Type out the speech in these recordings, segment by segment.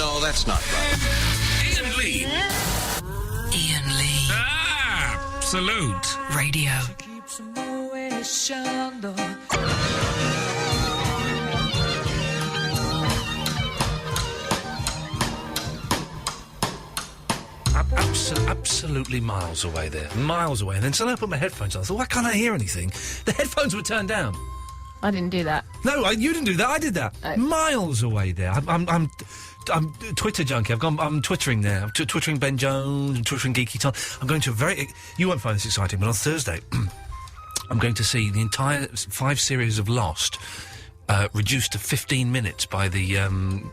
No, that's not right. Iain Lee. Iain Lee. Absolute Radio. Absolutely miles away there. Miles away. And then suddenly I put my headphones on. I thought, why can't I hear anything? The headphones were turned down. I didn't do that. No, you didn't do that. I did that. Oh. Miles away there. I'm Twitter junkie. I'm twittering there. I'm twittering Ben Jones. I'm twittering Geeky Tom. I'm going to you won't find this exciting, but on Thursday, I'm going to see the entire 5 series of Lost reduced to 15 minutes by the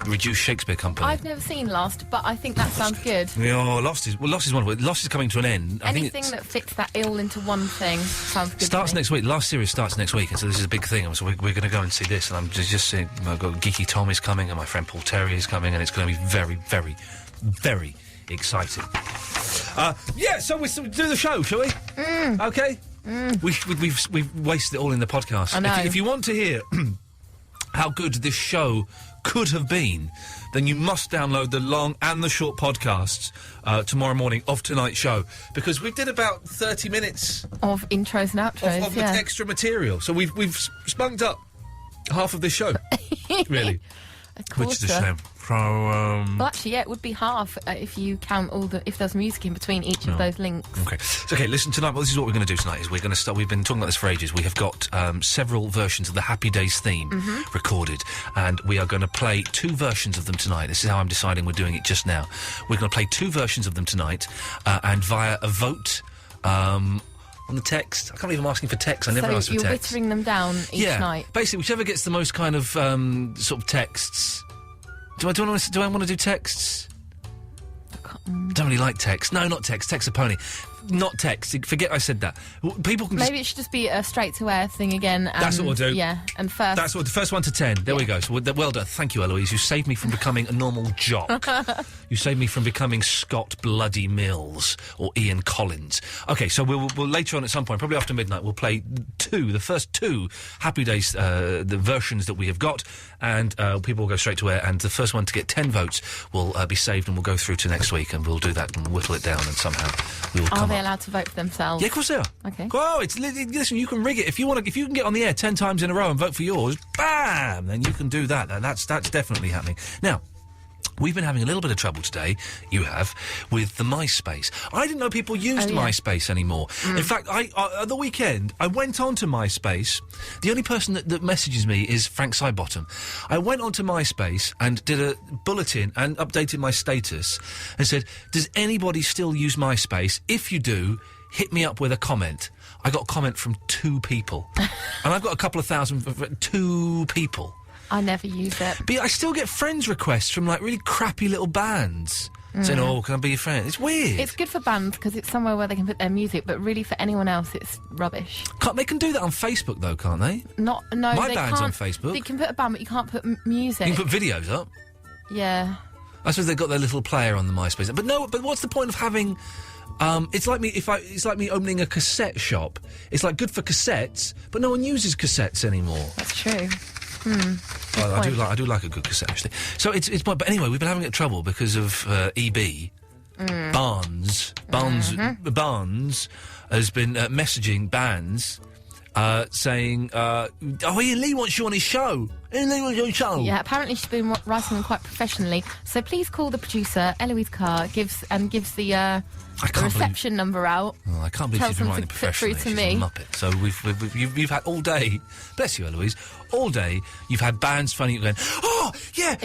Reduced Shakespeare Company. I've never seen Lost, but I think that sounds good. Yeah, Lost is wonderful. Lost is coming to an end. Anything that fits that all into one thing sounds good. Starts next week. Last series starts next week, and so this is a big thing. So we're going to go and see this, and I'm just saying, I've got Geeky Tom is coming, and my friend Paul Terry is coming, and it's going to be very, very, very exciting. So we'll do the show, shall we? Okay. We've wasted it all in the podcast. I know. If you want to hear how good this show could have been, then you must download the long and the short podcasts tomorrow morning of tonight's show, because we did about 30 minutes of intros and outros of extra material. So we've spunked up half of this show, really, which is a shame. So, well, actually, yeah, it would be half if you count if there's music in between each of those links. Okay. So, listen, tonight, this is what we're going to do tonight, is we're going to start, we've been talking about this for ages, we have got several versions of the Happy Days theme recorded, and we are going to play 2 versions of them tonight. This is how I'm deciding we're doing it just now. We're going to play 2 versions of them tonight, and via a vote, on the text. I can't believe I'm asking for text. I never ask for text. So you're whittering them down each night? Basically, whichever gets the most kind of, sort of texts. Do I want to do texts? Don't really like text. No, not text. Text a pony. Not text. Forget I said that. People can Maybe it should just be a straight-to-air thing again. And, that's what we'll do. Yeah, and first... That's what the first 1 to 10. There we go. So well done. Thank you, Eloise. You saved me from becoming a normal jock. You saved me from becoming Scott Bloody Mills or Ian Collins. Okay, so we'll later on at some point, probably after midnight, we'll play the first 2 Happy Days, the versions that we have got, and people will go straight to air, and the first one to get 10 votes will be saved, and we'll go through to next week, and we'll do that and whittle it down, and somehow we will come Are they allowed to vote for themselves? Yeah, of course they are. Okay. Oh, listen, you can rig it. If you can get on the air 10 times in a row and vote for yours, bam, then you can do that. That's definitely happening. Now, we've been having a little bit of trouble today, you have, with the MySpace. I didn't know people used MySpace anymore. In fact, at the weekend, I went onto MySpace. The only person that messages me is Frank Sidebottom. I went onto MySpace and did a bulletin and updated my status and said, does anybody still use MySpace? If you do, hit me up with a comment. I got a comment from 2 people. And I've got a couple of thousand... 2 people. I never use it. But I still get friends requests from, like, really crappy little bands saying, oh, can I be your friend? It's weird. It's good for bands because it's somewhere where they can put their music, but really for anyone else, it's rubbish. They can do that on Facebook, though, can't they? No, My they band's can't. on Facebook. You can put a band, but you can't put music. You can put videos up. Yeah. I suppose they've got their little player on the MySpace. But what's the point of having... it's like me opening a cassette shop. It's like good for cassettes, but no one uses cassettes anymore. That's true. Well, I do like a good cassette, actually. So it's but anyway, we've been having trouble because of EB. Barnes has been messaging bands saying, Iain Lee wants you on his show. Iain Lee wants you on his show. Yeah, apparently she's been writing them quite professionally. So please call the producer, Eloise Carr, gives the reception number out. Oh, I can't believe she's been writing professionally. Through to she's me. a muppet. So you've had all day. Bless you, Eloise. All day you've had bands phoning you going, oh yeah.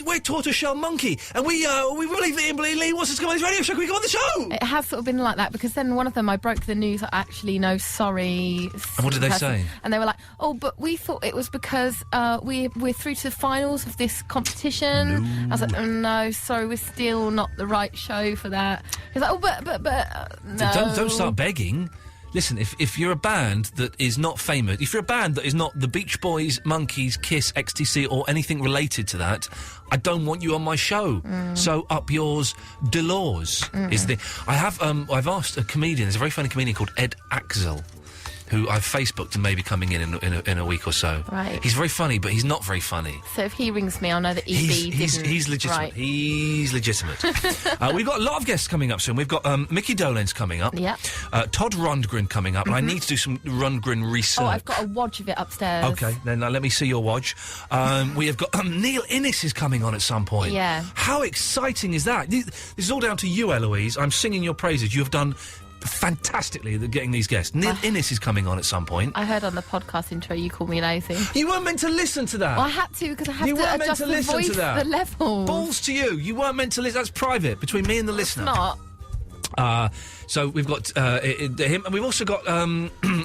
We're Tortoiseshell Monkey, and we believe that Iain Lee wants us to come on this radio show. Can we go on the show? It has sort of been like that because then one of them, I broke the news. Actually, no, sorry. And what did they say? And they were like, oh, but we thought it was because we're through to the finals of this competition. No. I was like, oh, no, sorry, we're still not the right show for that. He's like, oh, but no. Don't start begging. Listen, if you're a band that is not famous, if you're a band that is not the Beach Boys, Monkees, Kiss, XTC, or anything related to that, I don't want you on my show. So up yours, Delors is the. I've asked a comedian. There's a very funny comedian called Ed Axel. who I've Facebooked and maybe coming in a week or so. Right. He's very funny, but he's not very funny. So if he rings me, I'll know that EB He's legitimate. Right. He's legitimate. We've got a lot of guests coming up soon. We've got Mickey Dolenz coming up. Yeah. Todd Rundgren coming up. And I need to do some Rundgren research. Oh, I've got a wodge of it upstairs. Okay, then let me see your watch. We have got Neil Innes is coming on at some point. Yeah. How exciting is that? This is all down to you, Eloise. I'm singing your praises. You have done fantastically at getting these guests. Neil Innes is coming on at some point. I heard on the podcast intro you called me lazy. You weren't meant to listen to that. Well, I had to because I have You to weren't meant adjust to the listen voice, to that. the level. Balls to you. You weren't meant to listen. That's private between me and the listener. It's not. So we've got him, and we've also got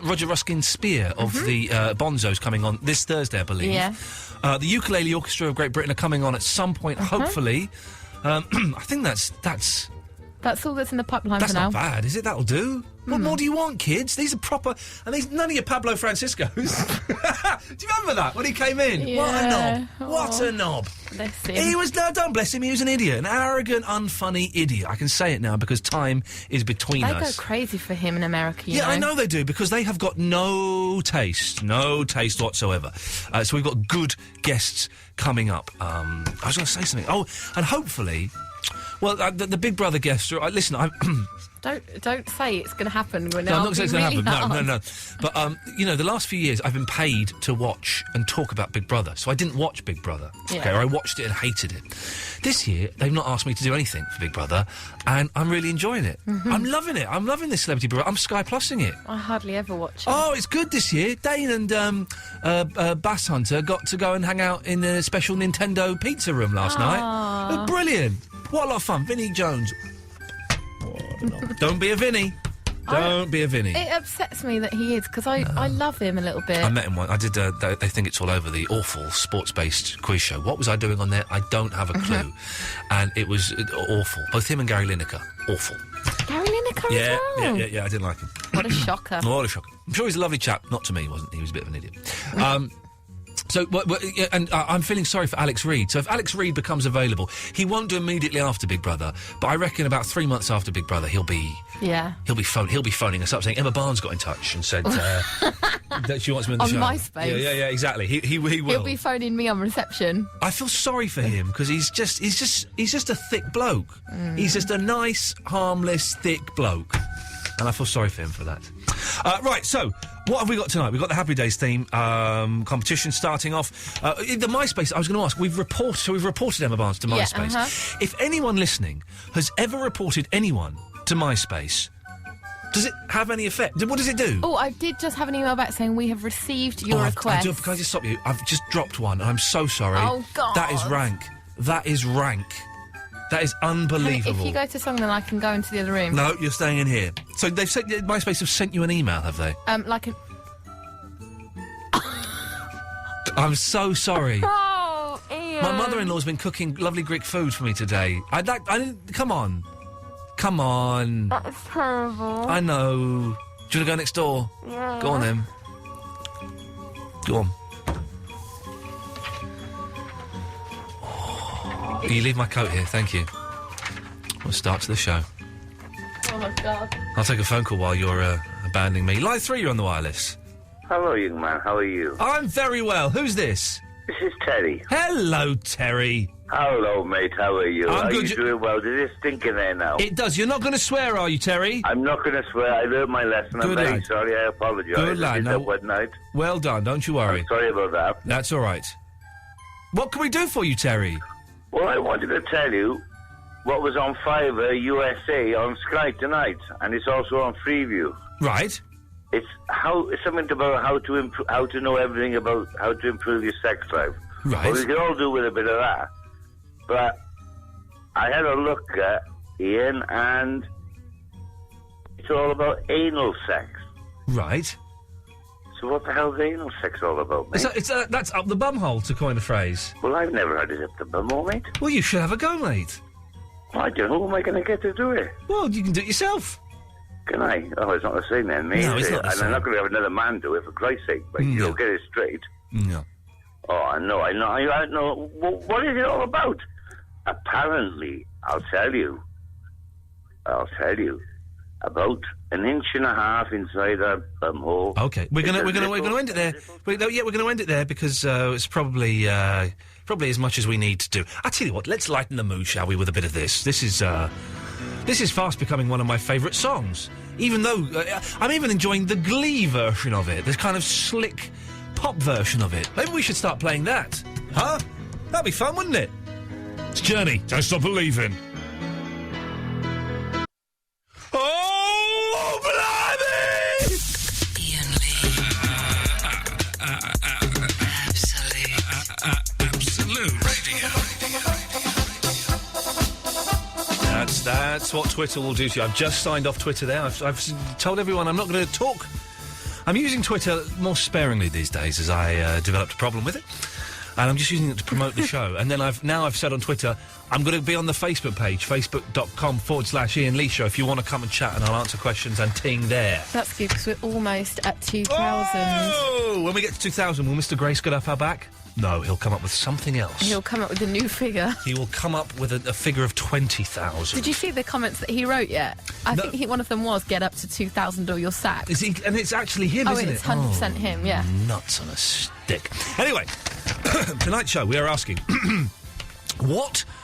Roger Ruskin Spear of the Bonzos coming on this Thursday, I believe. Yeah. The Ukulele Orchestra of Great Britain are coming on at some point, hopefully. I think that's all that's in the pipeline that's for now. not bad, is it? That'll do. What more do you want, kids? These are proper, and these none of your Pablo Franciscos. Do you remember that when he came in? Yeah. What a knob! What a knob! Bless him. He was don't bless him. He was an idiot, an arrogant, unfunny idiot. I can say it now because time is between They us. go crazy for him in America, you know. I know they do, because they have got no taste whatsoever. So we've got good guests coming up. I was going to say something. Oh, and hopefully, well, the Big Brother guests are... listen, Don't say it's going to happen. No, I'm not saying it's going to happen. No. But, the last few years I've been paid to watch and talk about Big Brother. So I didn't watch Big Brother. Yeah. Okay, or I watched it and hated it. This year, they've not asked me to do anything for Big Brother, and I'm really enjoying it. I'm loving it. I'm loving this Celebrity Big Brother. I'm Sky Plussing it. I hardly ever watch it. Oh, it's good this year. Dane and Bass Hunter got to go and hang out in a special Nintendo pizza room last night. It was brilliant. What a lot of fun. Vinnie Jones. Don't be a Vinny. Don't be a Vinny. It upsets me that he is, because I love him a little bit. I met him once. I did. They think it's all over, the awful sports-based quiz show. What was I doing on there? I don't have a clue. And it was awful. Both him and Gary Lineker. Awful. Gary Lineker as well? Yeah. I didn't like him. What a shocker. What a shocker. I'm sure he's a lovely chap. Not to me, he wasn't. He was a bit of an idiot. So, I'm feeling sorry for Alex Reid. So if Alex Reid becomes available, he won't do immediately after Big Brother, but I reckon about 3 months after Big Brother, he'll be phoning us up saying Emma Barnes got in touch and said that she wants me on the on show. MySpace. Yeah, exactly. He will. He'll be phoning me on reception. I feel sorry for him because he's just a thick bloke. He's just a nice, harmless, thick bloke. And I feel sorry for him for that. Right, so, what have we got tonight? We've got the Happy Days theme competition starting off. The MySpace, I was going to ask, we've reported Emma Barnes to MySpace. Yeah, If anyone listening has ever reported anyone to MySpace, does it have any effect? What does it do? Oh, I did just have an email back saying we have received your request. Can I just stop you? I've just dropped one, and I'm so sorry. Oh, God. That is rank. That is unbelievable. If you go to song, then I can go into the other room. No, you're staying in here. So they've sent MySpace have sent you an email, have they? Like an... I'm so sorry. Oh, Ian. My mother-in-law's been cooking lovely Greek food for me today. Come on. That is terrible. I know. Do you want to go next door? Yeah. Go on then. Go on. Can you leave my coat here? Thank you. We'll start to the show. Oh, my God. I'll take a phone call while you're abandoning me. Line 3, you're on the wireless. Hello, young man. How are you? I'm very well. Who's this? This is Terry. Hello, Terry. Hello, mate. How are you? I'm are good. you doing well? Does it stink in there now? It does. You're not going to swear, are you, Terry? I'm not going to swear. I learned my lesson. Good I'm very lad. sorry. I apologise. Good lad. I did No. that one night. Well done. Don't you worry. I'm sorry about that. That's all right. What can we do for you, Terry? Well, I wanted to tell you what was on Fiverr USA on Sky tonight, and it's also on Freeview. Right. It's something about how to know everything about how to improve your sex life. Right. Well, we can all do with a bit of that. But I had a look at Iain, and it's all about anal sex. Right. So what the hell's anal sex all about, mate? That's up the bumhole, to coin a phrase. Well, I've never had it up the bumhole, mate. Well, you should have a go, mate. Well, I don't know. Who am I going to get to do it? Well, you can do it yourself. Can I? Oh, it's not the same then, mate. No, it's is it? not the And same. I'm not going to have another man do it, for Christ's sake. But No. you'll get it straight. No. Oh, I know. What is it all about? Apparently, I'll tell you. about an inch and a half inside her bumhole. Okay, we're gonna end it there. We're gonna end it there because it's probably as much as we need to do. I tell you what, let's lighten the mood, shall we, with a bit of this? This is fast becoming one of my favourite songs. Even though I'm even enjoying the Glee version of it, this kind of slick pop version of it. Maybe we should start playing that, huh? That'd be fun, wouldn't it? It's Journey. Don't stop believing. Oh, blimey! Iain Lee. Absolute Radio. That's what Twitter will do to you. I've just signed off Twitter there. I've told everyone I'm not going to talk. I'm using Twitter more sparingly these days as I developed a problem with it. And I'm just using it to promote the show. And then I've said on Twitter, I'm going to be on the Facebook page, facebook.com/Iain Lee Show, if you want to come and chat and I'll answer questions and ting there. That's good, because we're almost at 2,000. Oh! When we get to 2,000, will Mr. Grace get off our back? No, he'll come up with something else. He'll come up with a new figure. He will come up with a figure of 20,000. Did you see the comments that he wrote yet? I think one of them was, get up to 2,000 or you're sacked. Is he? And it's actually him, isn't it? It's 100% him, yeah. Nuts on a stick. Anyway, tonight's show, we are asking...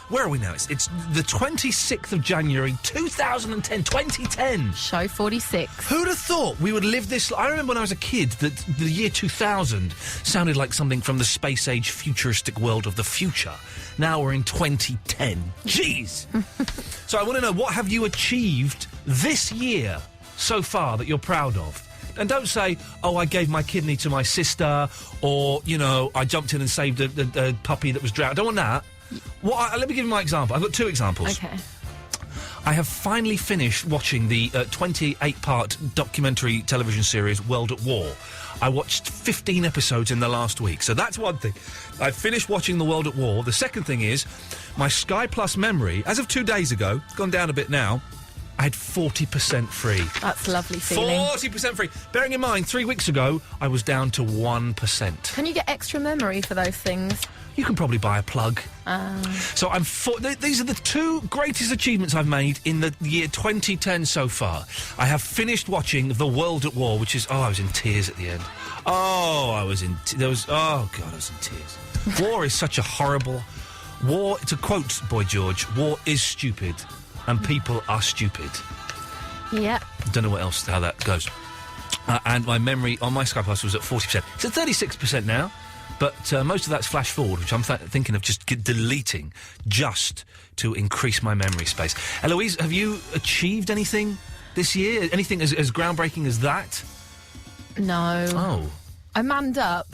Where are we now? It's the 26th of January, 2010. Show 46. Who'd have thought we would live this... I remember when I was a kid that the year 2000 sounded like something from the space-age futuristic world of the future. Now we're in 2010. Jeez! So I want to know, what have you achieved this year so far that you're proud of? And don't say, I gave my kidney to my sister, or, I jumped in and saved a puppy that was drowned. I don't want that. Let me give you my example. I've got two examples. Okay. I have finally finished watching the 28-part documentary television series World at War. I watched 15 episodes in the last week, so that's one thing. I've finished watching the World at War. The second thing is, my Sky Plus memory, as of 2 days ago, it's gone down a bit now, I had 40% free. That's a lovely feeling. 40% free. Bearing in mind, 3 weeks ago, I was down to 1%. Can you get extra memory for those things? You can probably buy a plug. So these are the two greatest achievements I've made in the year 2010 so far. I have finished watching The World at War, which is... I was in tears at the end. I was in... I was in tears. War is such a horrible... War, to quote Boy George, war is stupid, and people are stupid. Yeah. Don't know how that goes. And my memory on my Sky Plus was at 40%. It's at 36% now. But most of that's flash forward, which I'm thinking of just deleting just to increase my memory space. Eloise, have you achieved anything this year? Anything as groundbreaking as that? No. Oh. I manned up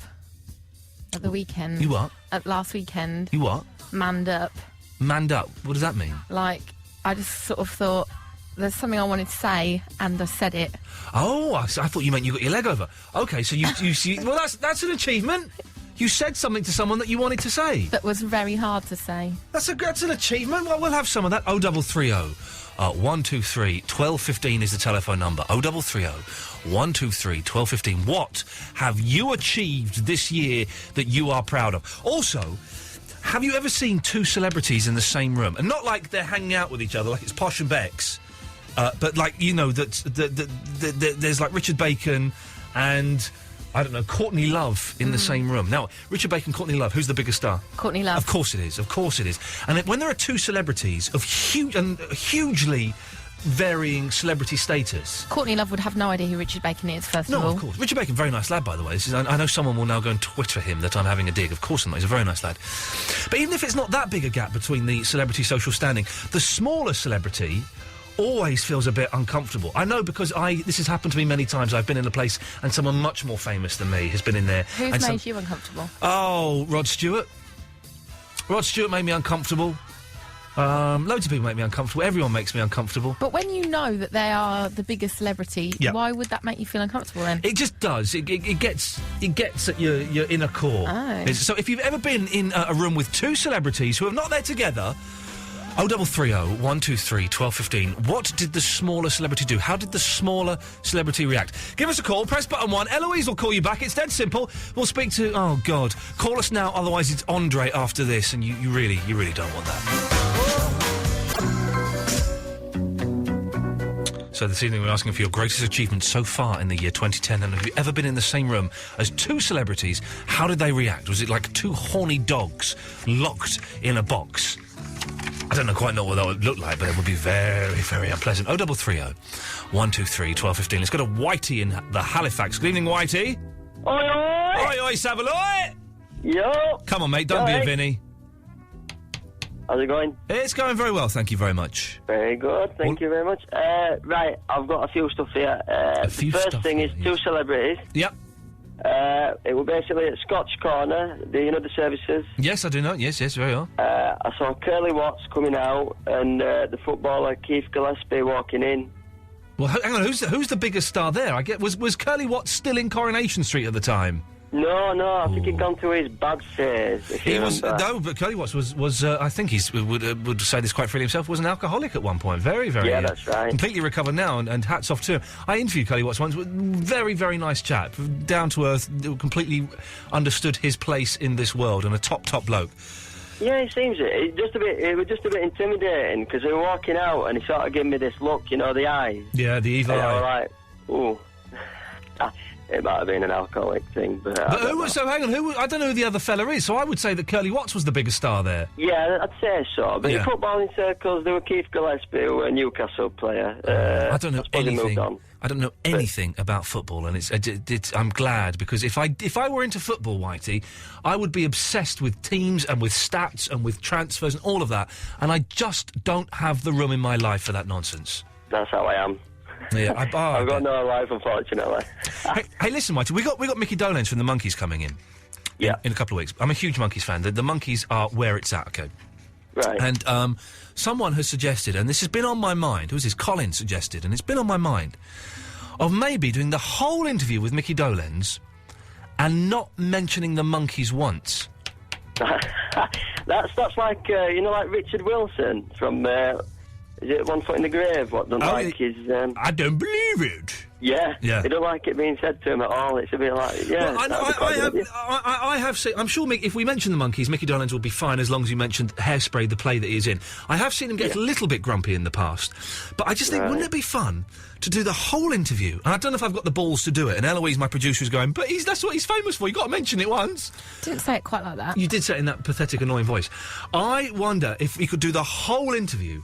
at the weekend. You what? At last weekend. You what? Manned up. Manned up? What does that mean? Like, I just sort of thought... There's something I wanted to say, and I said it. Oh, I thought you meant you got your leg over. Okay, so you well, that's an achievement. You said something to someone that you wanted to say. That was very hard to say. That's an achievement. Well, we'll have some of that. 0330 123 1215 is the telephone number. 0330 123 1215. What have you achieved this year that you are proud of? Also, have you ever seen two celebrities in the same room? And not like they're hanging out with each other, like it's Posh and Bex, but like, there's like Richard Bacon and... I don't know, Courtney Love in the same room. Now, Richard Bacon, Courtney Love, who's the bigger star? Courtney Love. Of course it is. And when there are two celebrities of hugely varying celebrity status... Courtney Love would have no idea who Richard Bacon is, first of all. No, of course. Richard Bacon, very nice lad, by the way. I know someone will now go and Twitter him that I'm having a dig. Of course not. He's a very nice lad. But even if it's not that big a gap between the celebrity social standing, the smaller celebrity... always feels a bit uncomfortable. I know, because this has happened to me many times. I've been in a place and someone much more famous than me has been in there. Who's made you uncomfortable? Oh, Rod Stewart. Rod Stewart made me uncomfortable. Loads of people make me uncomfortable. Everyone makes me uncomfortable. But when you know that they are the biggest celebrity, why would that make you feel uncomfortable then? It just does. It gets at your inner core. Oh. So if you've ever been in a room with two celebrities who are not there together... 0330 123 1215. What did the smaller celebrity do? How did the smaller celebrity react? Give us a call, press button 1. Eloise will call you back. It's dead simple. We'll speak to... Oh, God. Call us now, otherwise it's Andre after this, and you really don't want that. So this evening we're asking for your greatest achievement so far in the year 2010, and have you ever been in the same room as two celebrities? How did they react? Was it like two horny dogs locked in a box? I don't quite know what that would look like, but it would be very, very unpleasant. 0330 123 1215. Let's go to Whitey in the Halifax. Good evening, Whitey. Oi, oi! Oi, oi, Savaloy! Yo! Come on, mate, don't be a Vinny. How's it going? It's going very well, thank you very much. Very good, thank you very much. Right, I've got a few stuff here. First thing is two celebrities. Yep. It was basically at Scotch Corner, the services. Yes, I do know. Yes, very well. I saw Curly Watts coming out and the footballer Keith Gillespie walking in. Well, hang on, who's the biggest star there? Was Curly Watts still in Coronation Street at the time? No, I think he'd gone through his bad phase. He was but Curly Watts was I think he would say this quite freely himself, was an alcoholic at one point. Very, very. Yeah, that's right. Completely recovered now, and hats off to him. I interviewed Curly Watts once. Very, very nice chap, down to earth, completely understood his place in this world, and a top bloke. Yeah, he seems it. It was just a bit intimidating because they were walking out, and he sort of gave me this look, the eyes. Yeah, the evil eye. I was like, ooh. It might have been an alcoholic thing, but so hang on, I don't know who the other fella is, so I would say that Curly Watts was the biggest star there. Yeah, I'd say so. But in footballing circles, there were Keith Gillespie, who were a Newcastle player. I don't know anything. I don't know anything about football, and I'm glad, because if I were into football, Whitey, I would be obsessed with teams and with stats and with transfers and all of that, and I just don't have the room in my life for that nonsense. That's how I am. Yeah, I've got no life, unfortunately. hey, listen, Whitey, we got Mickey Dolenz from the Monkeys coming in. Yeah. In a couple of weeks. I'm a huge Monkeys fan. The Monkeys are where it's at, okay? Right. And someone has suggested, and this has been on my mind, who's this? Colin suggested, and it's been on my mind, of maybe doing the whole interview with Mickey Dolenz and not mentioning the Monkeys once. That's like, like Richard Wilson from... is it One Foot in the Grave? I don't believe it. Yeah. He don't like it being said to him at all. It's a bit like, Well, I have seen... I'm sure if we mention the Monkeys, Mickey Dolenz will be fine as long as you mentioned Hairspray, the play that he's in. I have seen him get a little bit grumpy in the past. But I just think, wouldn't it be fun to do the whole interview? And I don't know if I've got the balls to do it. And Eloise, my producer, is going, but that's what he's famous for. You've got to mention it once. Didn't say it quite like that. You did say it in that pathetic, annoying voice. I wonder if we could do the whole interview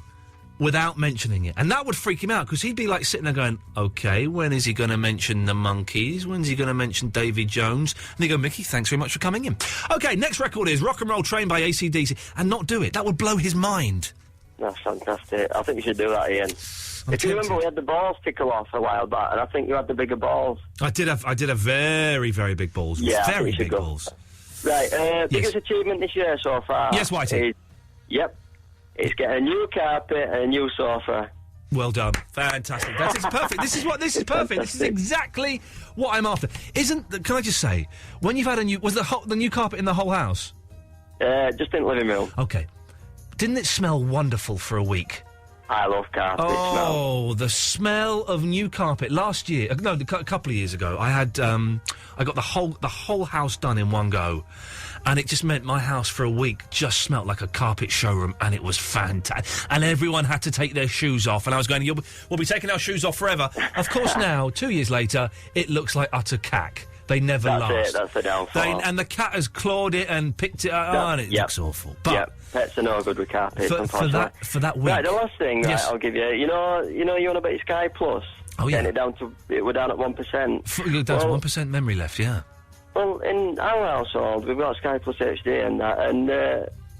without mentioning it. And that would freak him out, because he'd be like sitting there going, OK, when is he going to mention the Monkeys? When's he going to mention Davy Jones? And they go, Mickey, thanks very much for coming in. OK, next record is Rock and Roll Train by AC/DC. And not do it. That would blow his mind. That's fantastic. I think you should do that, Ian. If you remember, we had the balls tickle off a while back, and I think you had the bigger balls. I did have very, very big balls. Yeah, very big balls. Right, biggest achievement this year so far. Yes, Whitey. It's getting a new carpet and a new sofa. Well done. Fantastic. That is perfect. This is perfect. This is exactly what I'm after. Can I just say, when you've had was the new carpet in the whole house? Just in the living room. Okay. Didn't it smell wonderful for a week? I love carpet smell. The smell of new carpet. Last year, a couple of years ago, I got the whole house done in one go. And it just meant my house for a week just smelt like a carpet showroom, and it was fantastic. And everyone had to take their shoes off, and I was going, we'll be taking our shoes off forever. Of course now, 2 years later, it looks like utter cack. They never last. That's the downfall. And the cat has clawed it and picked it up, and it looks awful. But pets are no good with carpets, unfortunately. For that week. Right, the last thing, I'll give you, you want about your Sky Plus? Oh, yeah. We're down at 1%. You're down to 1% memory left, yeah. Well, in our household, we've got Sky Plus HD and that, and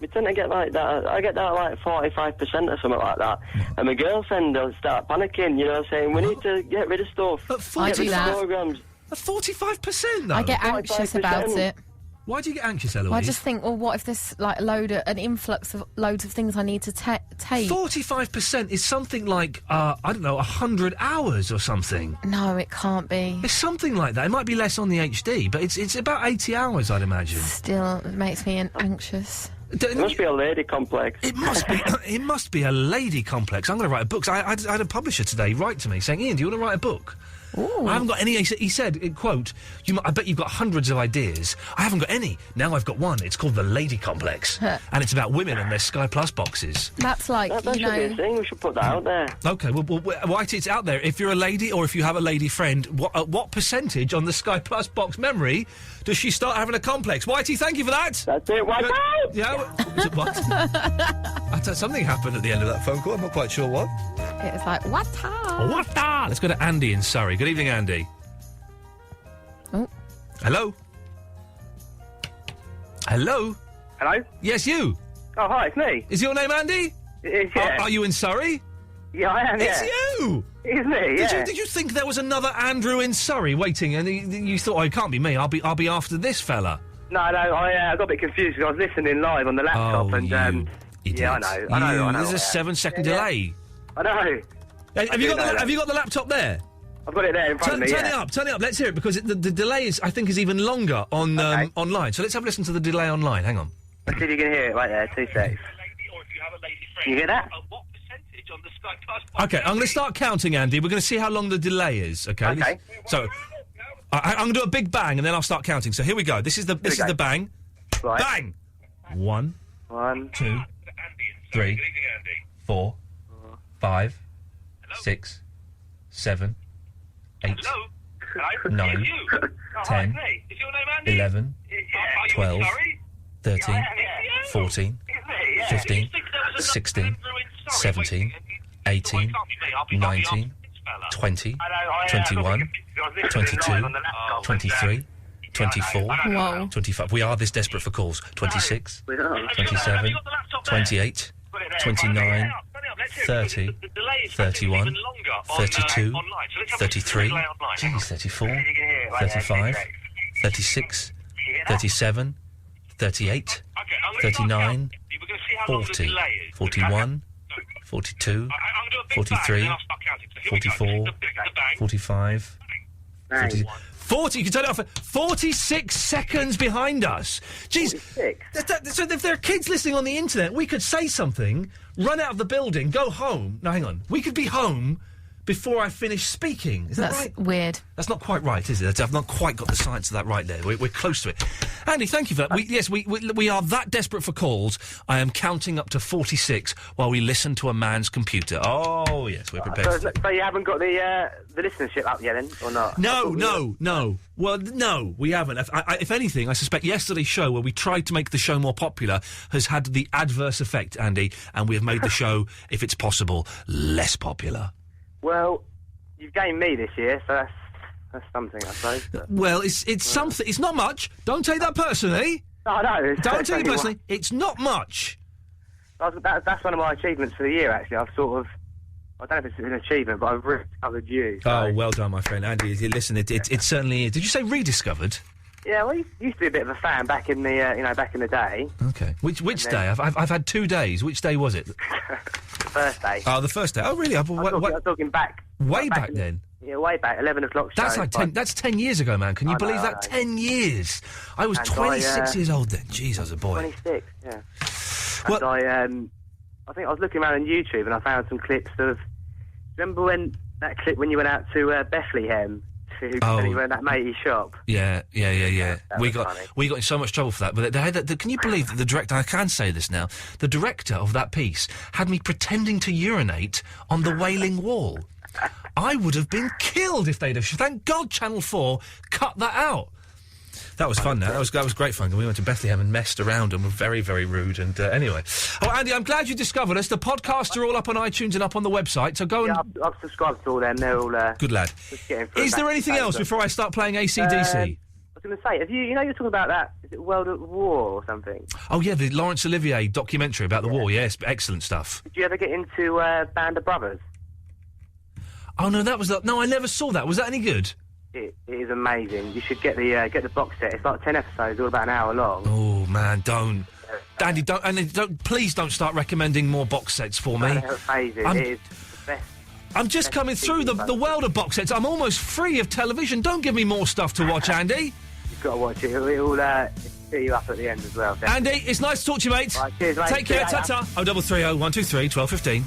we tend to get like that. I get that at like 45% or something like that. And my girlfriend will start panicking, saying, we need to get rid of stuff. I do that. Programs. At 45%, though? I get anxious about it. Why do you get anxious, Eloise? Well, I just think, what if there's like an influx of loads of things I need to take? 45% is something like, 100 hours or something. No, it can't be. It's something like that. It might be less on the HD, but it's about 80 hours, I'd imagine. Still, it makes me anxious. It must be a lady complex. It must be. It must be a lady complex. I'm going to write a book. I had a publisher today write to me saying, Ian, do you want to write a book? Ooh. I haven't got any. He said, quote, I bet you've got hundreds of ideas. I haven't got any. Now I've got one. It's called the Lady Complex. And it's about women and their Sky Plus boxes. That's like, That should be a thing. We should put that out there. Okay, well, Whitey, it's out there. If you're a lady or if you have a lady friend, what percentage on the Sky Plus box memory does she start having a complex? Whitey, thank you for that. That's it. Why not? Yeah, is it what? Something happened at the end of that phone call. I'm not quite sure what. it's like, what? Let's go to Andy in Surrey. Good evening, Andy. Oh. Hello? Hello? Hello? Yes, you. Oh, hi, it's me. Is your name Andy? It is, yeah. Are you in Surrey? Yeah, I am, yeah. It's you! It's me, yeah. Did you think there was another Andrew in Surrey waiting, and you thought, oh, it can't be me. I'll be after this fella. No, I got a bit confused because I was listening live on the laptop, and yeah, I know. There's a 7-second delay. I know. Have you got the laptop there? I've got it there in front of me. Turn it up. Let's hear it because the delay is, I think, is even longer on online. So let's have a listen to the delay online. Hang on. Let's see if you can hear it right there. 2 seconds. Can you hear that? Okay, I'm going to start counting, Andy. We're going to see how long the delay is. Okay. Okay. So I'm going to do a big bang and then I'll start counting. So here we go. This is the bang. Right. Bang. 1, 2, 3, 4, 5, 6, 7, 8, 9, 10, 11, 12, 13, 14, 15, 16, 17, 18, 19, 20, 21, 22, 23, 24, Whoa. 25. We are this desperate for calls. 26, 27, 28, 29, 30, 31, 32, 33, 34, 35, 36, 37, 38, 39, 40, 41, 42, 43, 44, 45, 40, you can turn it off. 46 seconds behind us. Jeez. So if there are kids listening on the internet, we could say something, run out of the building, go home. No, hang on. We could be home before I finish speaking. Is that right? That's weird. That's not quite right, is it? I've not quite got the science of that right there. We're close to it. Andy, thank you for that. We are that desperate for calls. I am counting up to 46 while we listen to a man's computer. Oh, yes, we're prepared. So you haven't got the listenership up yet, then, or not? No. Well, no, we haven't. If anything, I suspect yesterday's show, where we tried to make the show more popular, has had the adverse effect, Andy, and we have made the show, if it's possible, less popular. Well, you've gained me this year, so that's something, I suppose. Well, it's something. It's not much. Don't take that personally. No, no. Don't take it personally. It's not much. That's one of my achievements for the year, actually. I've sort of... I don't know if it's an achievement, but I've rediscovered you. So. Oh, well done, my friend. Andy, listen, it certainly is. Did you say rediscovered? Yeah, well, you used to be a bit of a fan back in the back in the day. Okay. Which day? I've had 2 days. Which day was it? The first day. Oh, the first day. Oh, really? I'm talking back. Way back then? Yeah, way back. 11 o'clock show. That's like 10. That's 10 years ago, man. Can you believe that? 10 years. I was 26 years old then. Jeez, I was a boy. 26. Yeah. Well, I think I was looking around on YouTube and I found some clips of. Remember when that clip when you went out to Bethlehem? When you were in that matey shop. Yeah. We got in so much trouble for that. But can you believe that the director? I can say this now. The director of that piece had me pretending to urinate on the Wailing Wall. I would have been killed if they'd have. Thank God, Channel 4 cut that out. That was fun. That was great fun. We went to Bethlehem and messed around and were very, very rude. And anyway, Andy, I'm glad you discovered us. The podcasts are all up on iTunes and up on the website. So go and I've subscribed to all them. They're all good lad. Is there anything else before I start playing AC/DC? I was going to say, you're talking about that? Is it World at War or something? Oh yeah, the Laurence Olivier documentary about the war. Yes, excellent stuff. Did you ever get into Band of Brothers? Oh no, I never saw that. Was that any good? It is amazing. You should get the box set. It's like 10 episodes, all about an hour long. Oh man, don't, Andy, please don't start recommending more box sets for me. It's amazing. It is the best. I'm just coming through the world of box sets. I'm almost free of television. Don't give me more stuff to watch, Andy. You've got to watch it. It'll get you up at the end as well. Definitely. Andy, it's nice to talk to you, mate. Right, cheers, mate. Take care. Ta-ta. 0330 123 1215.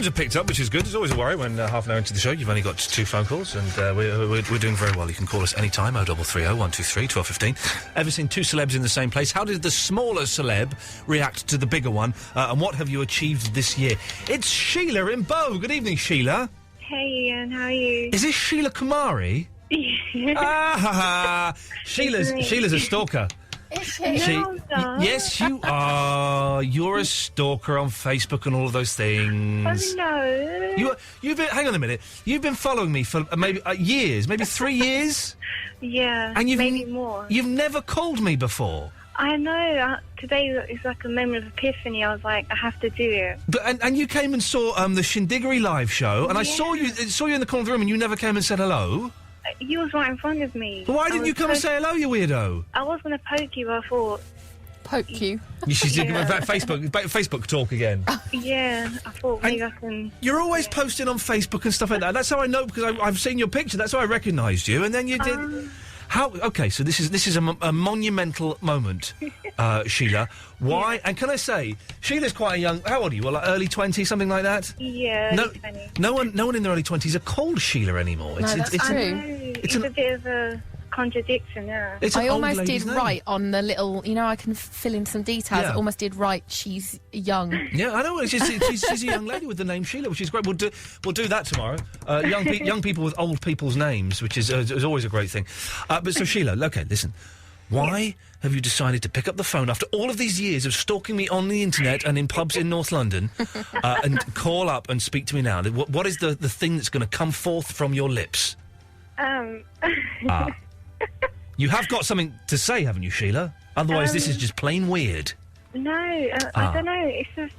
phones have picked up, which is good. There's always a worry when half an hour into the show you've only got 2 phone calls, and we're doing very well. You can call us anytime, 0330 123 1215. Ever seen 2 celebs in the same place? How did the smaller celeb react to the bigger one? And what have you achieved this year? It's Sheila in Bow. Good evening, Sheila. Hey, Iain, how are you? Is this Sheila Kumari? Sheila's a stalker. Yes, you are. You're a stalker on Facebook and all of those things. Oh, no. You've been. Hang on a minute. You've been following me for maybe years, maybe 3 years. Yeah, and maybe more. You've never called me before. I know. Today is like a moment of epiphany. I was like, I have to do it. But and you came and saw the Shindiggery live show, and I saw you in the corner of the room, and you never came and said hello. You was right in front of me. Well, why didn't you come and say hello, you weirdo? I was going to poke you, but I thought... Poke you? She's thinking about Facebook talk again. Yeah, I thought maybe I can... You're always posting on Facebook and stuff like that. That's how I know, because I've seen your picture. That's how I recognised you, and then you did... Okay, so this is a monumental moment, Sheila. Why? Yeah. And can I say, Sheila's quite a young... How old are you? Well, like early 20s, something like that? Yeah, no, 20. No one in their early 20s are called Sheila anymore. That's true. It's a bit of a contradiction, yeah. I almost did right on the little... You know, I can fill in some details. Yeah. I almost did right. She's young. Yeah, I know. She's a young lady with the name Sheila, which is great. We'll do that tomorrow. Young people with old people's names, which is always a great thing. But so, Sheila, okay, listen. Why have you decided to pick up the phone after all of these years of stalking me on the internet and in pubs in North London and call up and speak to me now? What is the thing that's going to come forth from your lips? You have got something to say, haven't you, Sheila? Otherwise, this is just plain weird. No, I don't know. It's just,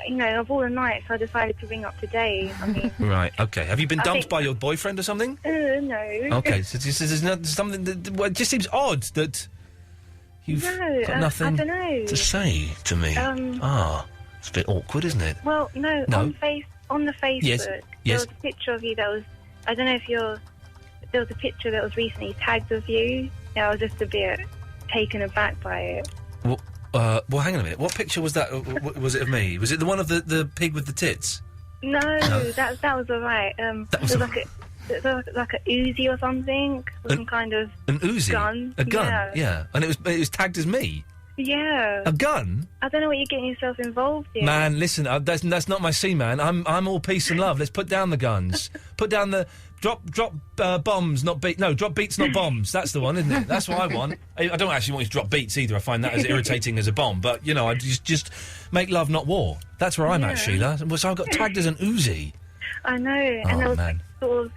you know, of all the nights, I decided to ring up today. I mean... Right, okay. Have you been dumped by your boyfriend or something? No. Okay, so there's something that... Well, it just seems odd that you've got nothing I don't know. to say to me. It's a bit awkward, isn't it? Well, no. On the Facebook, there was a picture of you that was... I don't know if there was a picture that was recently tagged of you. Yeah, I was just a bit taken aback by it. Well, hang on a minute. What picture was that? Was it of me? Was it the one of the pig with the tits? No. That was all right. It was like a Uzi or something. Some kind of an Uzi gun. A gun. Yeah. And it was tagged as me. Yeah. A gun? I don't know what you're getting yourself involved in. Man, listen, that's not my scene, man. I'm all peace and love. Let's put down the guns. Put down the... Drop bombs, not beats. No, drop beats, not bombs. That's the one, isn't it? That's what I want. I don't actually want you to drop beats either. I find that as irritating as a bomb. But, you know, I just make love, not war. That's where I'm at, Sheila. So I got tagged as an Uzi. I know. And there was sort of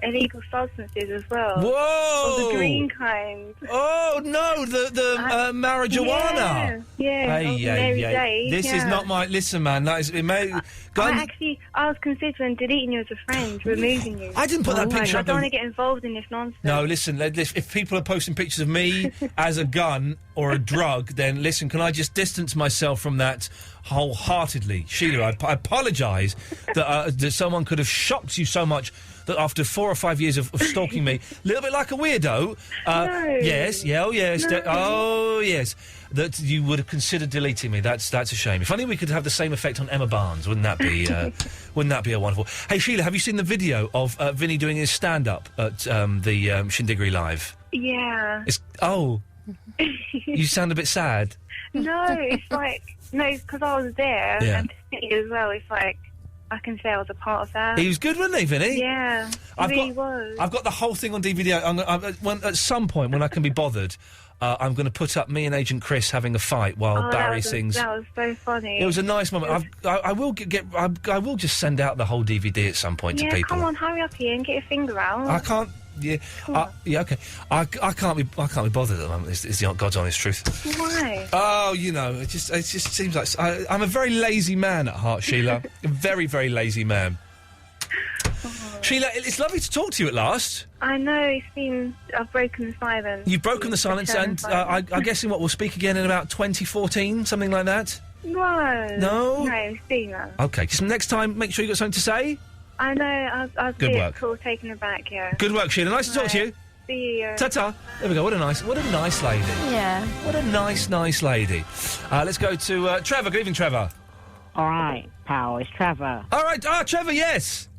illegal substances as well. Whoa! The green kind. Oh, no, the marijuana. Yeah. Hey, this is not my... Listen, man, that is... I was considering deleting you as a friend, removing you. I didn't put that picture up. I don't want to get involved in this nonsense. No, listen, if people are posting pictures of me as a gun or a drug, then listen, can I just distance myself from that wholeheartedly? Sheila, I apologise that someone could have shocked you so much that after 4 or 5 years of stalking me, a little bit like a weirdo, yes, that you would have considered deleting me. That's a shame. If only we could have the same effect on Emma Barnes, wouldn't that be a wonderful? Hey, Sheila, have you seen the video of Vinny doing his stand-up at the Shindiggery Live? Yeah. You sound a bit sad. No, it's like it's because I was there and as well. It's like I can say I was a part of that. He was good, wasn't he, Vinny? Yeah, he was. I've got the whole thing on DVD. At some point, when I can be bothered, I'm going to put up me and Agent Chris having a fight while Barry sings. That was so funny. It was a nice moment. I will just send out the whole DVD at some point to people. Come on, hurry up here and get your finger out. I can't. Yeah, okay. I can't be bothered at the moment. Is the God's honest truth. Why? Oh, you know, it just seems like I'm a very lazy man at heart, Sheila. A very, very lazy man. Sheila, it's lovely to talk to you at last. I know. I've broken the silence. You've broken the silence, and I'm guessing we'll speak again in about 2014, something like that. No, Stina. Okay, just next time, make sure you got something to say. I know, I'll Good be work. cool taking it back, yeah. Good work, Sheila. Nice to talk to you. See you. Ta-ta. There we go. What a nice lady. Yeah. What a nice lady. Let's go to Trevor. Good evening, Trevor. All right, pal, it's Trevor. All right, Trevor, yes.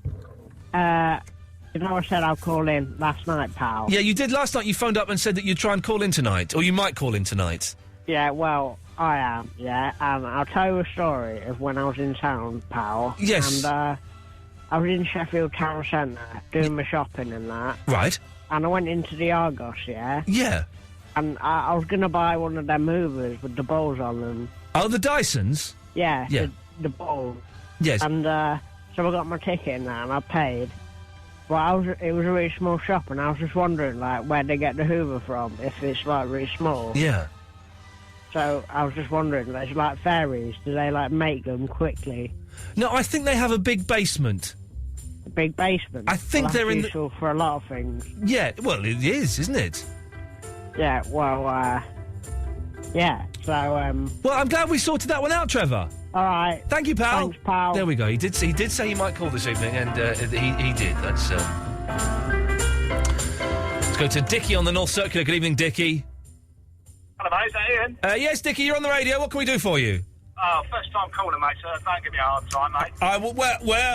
You know I said I'll call in last night, pal? Yeah, you did last night. You phoned up and said that you'd try and call in tonight, or you might call in tonight. Yeah, well, I am, yeah. I'll tell you a story of when I was in town, pal. Yes. And, I was in Sheffield Town Centre doing my shopping and that. Right. And I went into the Argos, yeah? Yeah. And I was going to buy one of them movers with the balls on them. Oh, the Dysons? Yeah. Yeah. The balls. Yes. And, so I got my ticket and that, and I paid. But it was a really small shop, and I was just wondering, like, where they get the Hoover from, if it's, like, really small. Yeah. So I was just wondering, it's like fairies, do they, like, make them quickly? No, I think they have a big basement. A big basement? I think they're in useful for a lot of things. Yeah, well, it is, isn't it? Yeah, well, yeah, so, Well, I'm glad we sorted that one out, Trevor. All right. Thank you, pal. Thanks, pal. There we go. He did say he might call this evening, and he did. Let's go to Dickie on the North Circular. Good evening, Dickie. Hello, mate. Is that Ian? Yes, Dickie, you're on the radio. What can we do for you? Oh, first time calling, mate, so don't give me a hard time, mate.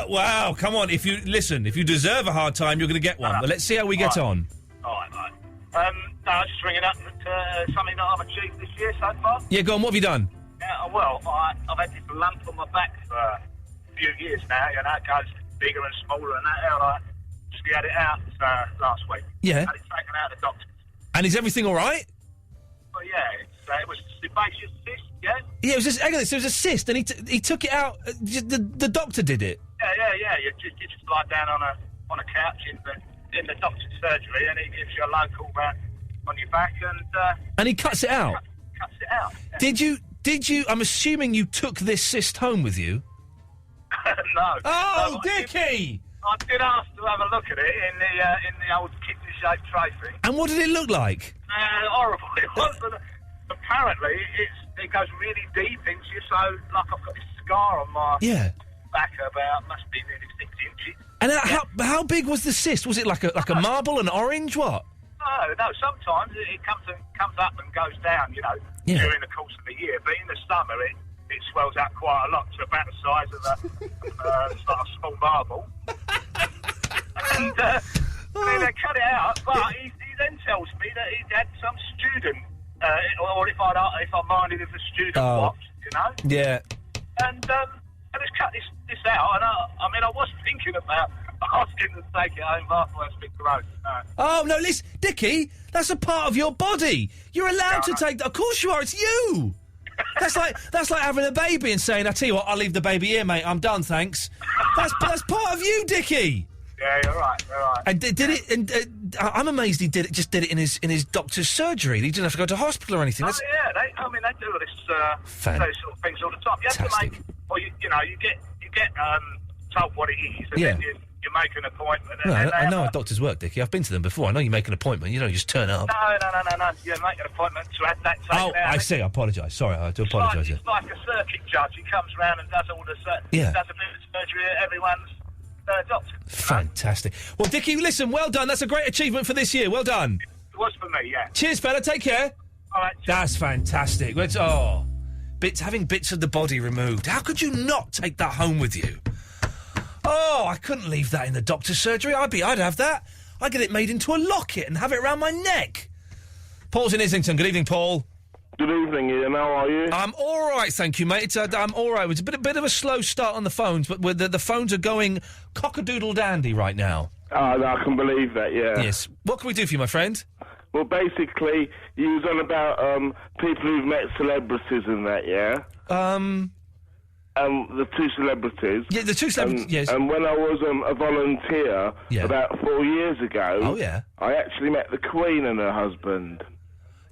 Wow, come on. If you deserve a hard time, you're going to get one. But let's see how we get on. All right, mate. No, I was just ringing up at something that I've achieved this year so far. Yeah, go on. What have you done? Yeah, well, I've had this lump on my back for a few years now. You know, it goes bigger and smaller and that. I just had it out last week. Yeah. Had it taken out of the doctor. And is everything all right? Well, yeah, it was sebaceous cyst, yeah? Yeah, it was a cyst, and he took it out. The doctor did it. Yeah. You just lie down on a couch in the doctor's surgery, and he gives you a local on your back, and he cuts it out. Cuts it out. Yeah. Did you? I'm assuming you took this cyst home with you. No. Oh, no, Dickie! I did ask to have a look at it in the old kidney-shaped tray thing. And what did it look like? Horrible. It was, but apparently it goes really deep into you. So, like, I've got this scar on my back must be nearly 6 inches. And how big was the cyst? Was it like a marble, an orange, what? No. Sometimes it comes up and goes down, during the course of the year. But in the summer, it swells out quite a lot to about the size of it's like a small marble. And then they cut it out. But he then tells me that he had some student, or if I minded if a student watched, Yeah. And I just cut this out, and I was thinking about asking to take it home after I speak to Rose. Oh, no, listen, Dickie, that's a part of your body. You're allowed to take that. Of course you are, it's you. That's like having a baby and saying, I tell you what, I'll leave the baby here, mate, I'm done, thanks. That's part of you, Dickie. Yeah, you're right. And did it? And I'm amazed he did it in his doctor's surgery. He didn't have to go to hospital or anything. They do all this those sort of things all the time. You have to make, or you get told what it is, and then you make an appointment. And I know how doctors work, Dickie. I've been to them before. I know you make an appointment. You don't just turn up. No. You make an appointment to have that taken out. I see. I apologise. Sorry, I do apologise. It's like a circuit judge. He comes round and does all the does a bit of surgery at everyone's doctor. Fantastic. Well, Dickie, listen, well done. That's a great achievement for this year. Well done. It was for me, yeah. Cheers, fella. Take care. All right. That's fantastic. Having bits of the body removed. How could you not take that home with you? Oh, I couldn't leave that in the doctor's surgery. I'd have that. I'd get it made into a locket and have it around my neck. Paul's in Islington. Good evening, Paul. Good evening, Ian. How are you? I'm all right, thank you, mate. I'm all right. It's a bit of a slow start on the phones, but the phones are going cock-a-doodle dandy right now. I can believe that, yeah. Yes. What can we do for you, my friend? Well, basically, you was on about people who've met celebrities and that, yeah? The two celebrities. Yeah, the two celebrities, yes. And when I was a volunteer about 4 years ago, I actually met the Queen and her husband.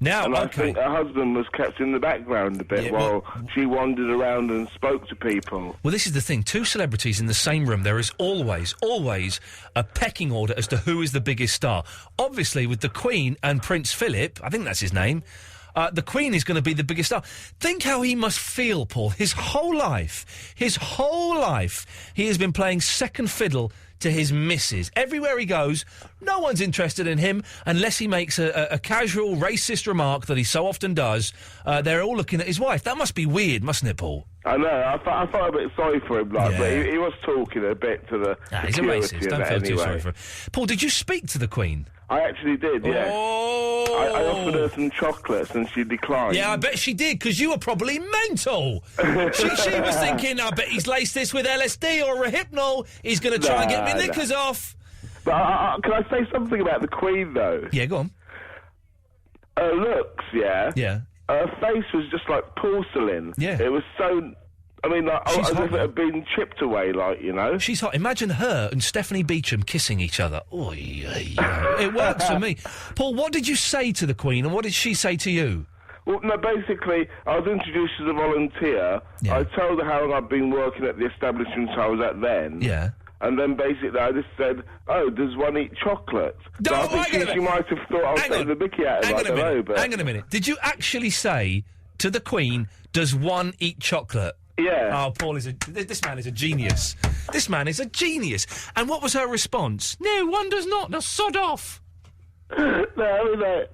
Now, and I think her husband was kept in the background a bit while she wandered around and spoke to people. Well, this is the thing. Two celebrities in the same room, there is always a pecking order as to who is the biggest star. Obviously, with the Queen and Prince Philip, I think that's his name, the Queen is going to be the biggest star. Think how he must feel, Paul. His whole life, he has been playing second fiddle to his missus. Everywhere he goes, no one's interested in him unless he makes a casual racist remark that he so often does. They're all looking at his wife. That must be weird, mustn't it, Paul? I know. I felt a bit sorry for him, but he was talking a bit to the. He's a racist. Don't feel too sorry for him. Paul, did you speak to the Queen? I actually did, yeah. Oh! I offered her some chocolates and she declined. Yeah, I bet she did, because you were probably mental. she was thinking, I bet he's laced this with LSD or a Hypnol. He's going to try and get me knickers off. But can I say something about the Queen, though? Yeah, go on. Her looks, yeah? Yeah. Her face was just like porcelain. Yeah. It was so... I mean, like, as if it had been chipped away, like, you know? She's hot. Imagine her and Stephanie Beacham kissing each other. Oy, it works for me. Paul, what did you say to the Queen, and what did she say to you? Well, no, basically, I was introduced as a volunteer. Yeah. I told her how long I'd been working at the establishment I was at then. Yeah. And then basically I just said, oh, does one eat chocolate? So I think she might have thought I was taking the mickey out of him, I don't know, but... Hang on a minute. Did you actually say to the Queen, does one eat chocolate? Yeah. Oh, Paul this man is a genius. This man is a genius. And what was her response? No, one does not. Now sod off. No.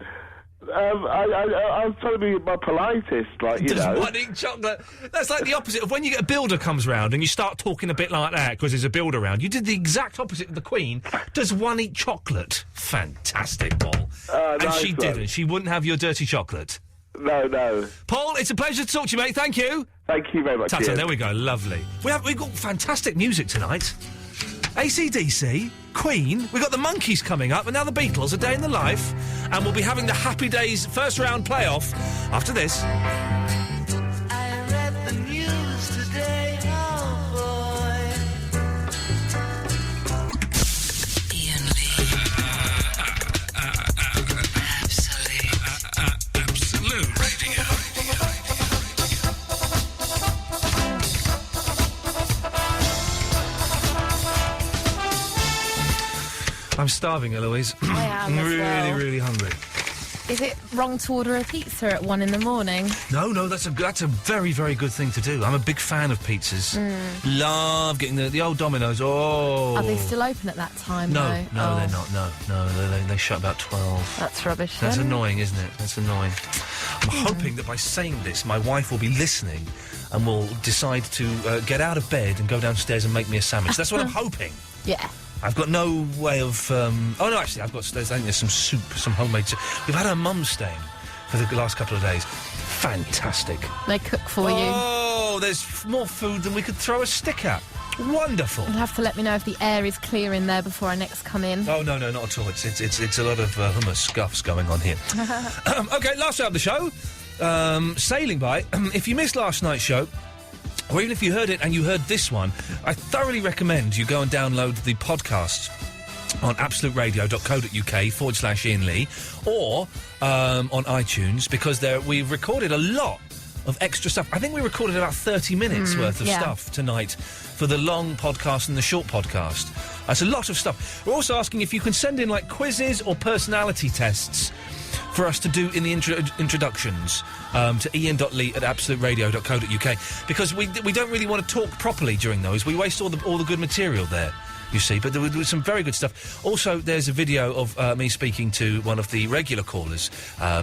I was trying to be my politest, like, you know. Does one eat chocolate? That's like the opposite of when you get a builder comes round and you start talking a bit like that because there's a builder around. You did the exact opposite of the Queen. Does one eat chocolate? Fantastic, Paul. And nice she one. didn't. She wouldn't have your dirty chocolate. No. Paul, it's a pleasure to talk to you, mate. Thank you. Thank you very much. Tata, there we go. Lovely. We've got fantastic music tonight. AC/DC, Queen, we've got the Monkees coming up, and now the Beatles, A Day in the Life, and we'll be having the Happy Days first round playoff after this. I read the news today, oh boy. Iain Lee. Absolute Radio. I'm starving, Eloise. I am as really, well. really hungry. Is it wrong to order a pizza at 1 a.m? No, that's a very, very good thing to do. I'm a big fan of pizzas. Love getting the old Domino's. Oh. Are they still open at that time, No, though? they're not. No, they shut about 12. That's rubbish, That's then. annoying, isn't it? That's annoying. I'm hoping that by saying this, my wife will be listening and will decide to get out of bed and go downstairs and make me a sandwich. That's what I'm hoping. Yeah. I've got no way of... oh, no, actually, I think there's some soup, some homemade soup. We've had our mum staying for the last couple of days. Fantastic. They cook for you. Oh, there's more food than we could throw a stick at. Wonderful. You'll have to let me know if the air is clear in there before I next come in. Oh, no, not at all. It's a lot of hummus scuffs going on here. OK, last show of the show. Sailing by. If you missed last night's show... or even if you heard it and you heard this one, I thoroughly recommend you go and download the podcast on absoluteradio.co.uk/Iain Lee or on iTunes, because we've recorded a lot of extra stuff. I think we recorded about 30 minutes worth of stuff tonight for the long podcast and the short podcast. That's a lot of stuff. We're also asking if you can send in, like, quizzes or personality tests for us to do in the introductions to ian.lee@absoluteradio.co.uk, because we don't really want to talk properly during those. We waste all the good material there, you see. But there was some very good stuff. Also, there's a video of me speaking to one of the regular callers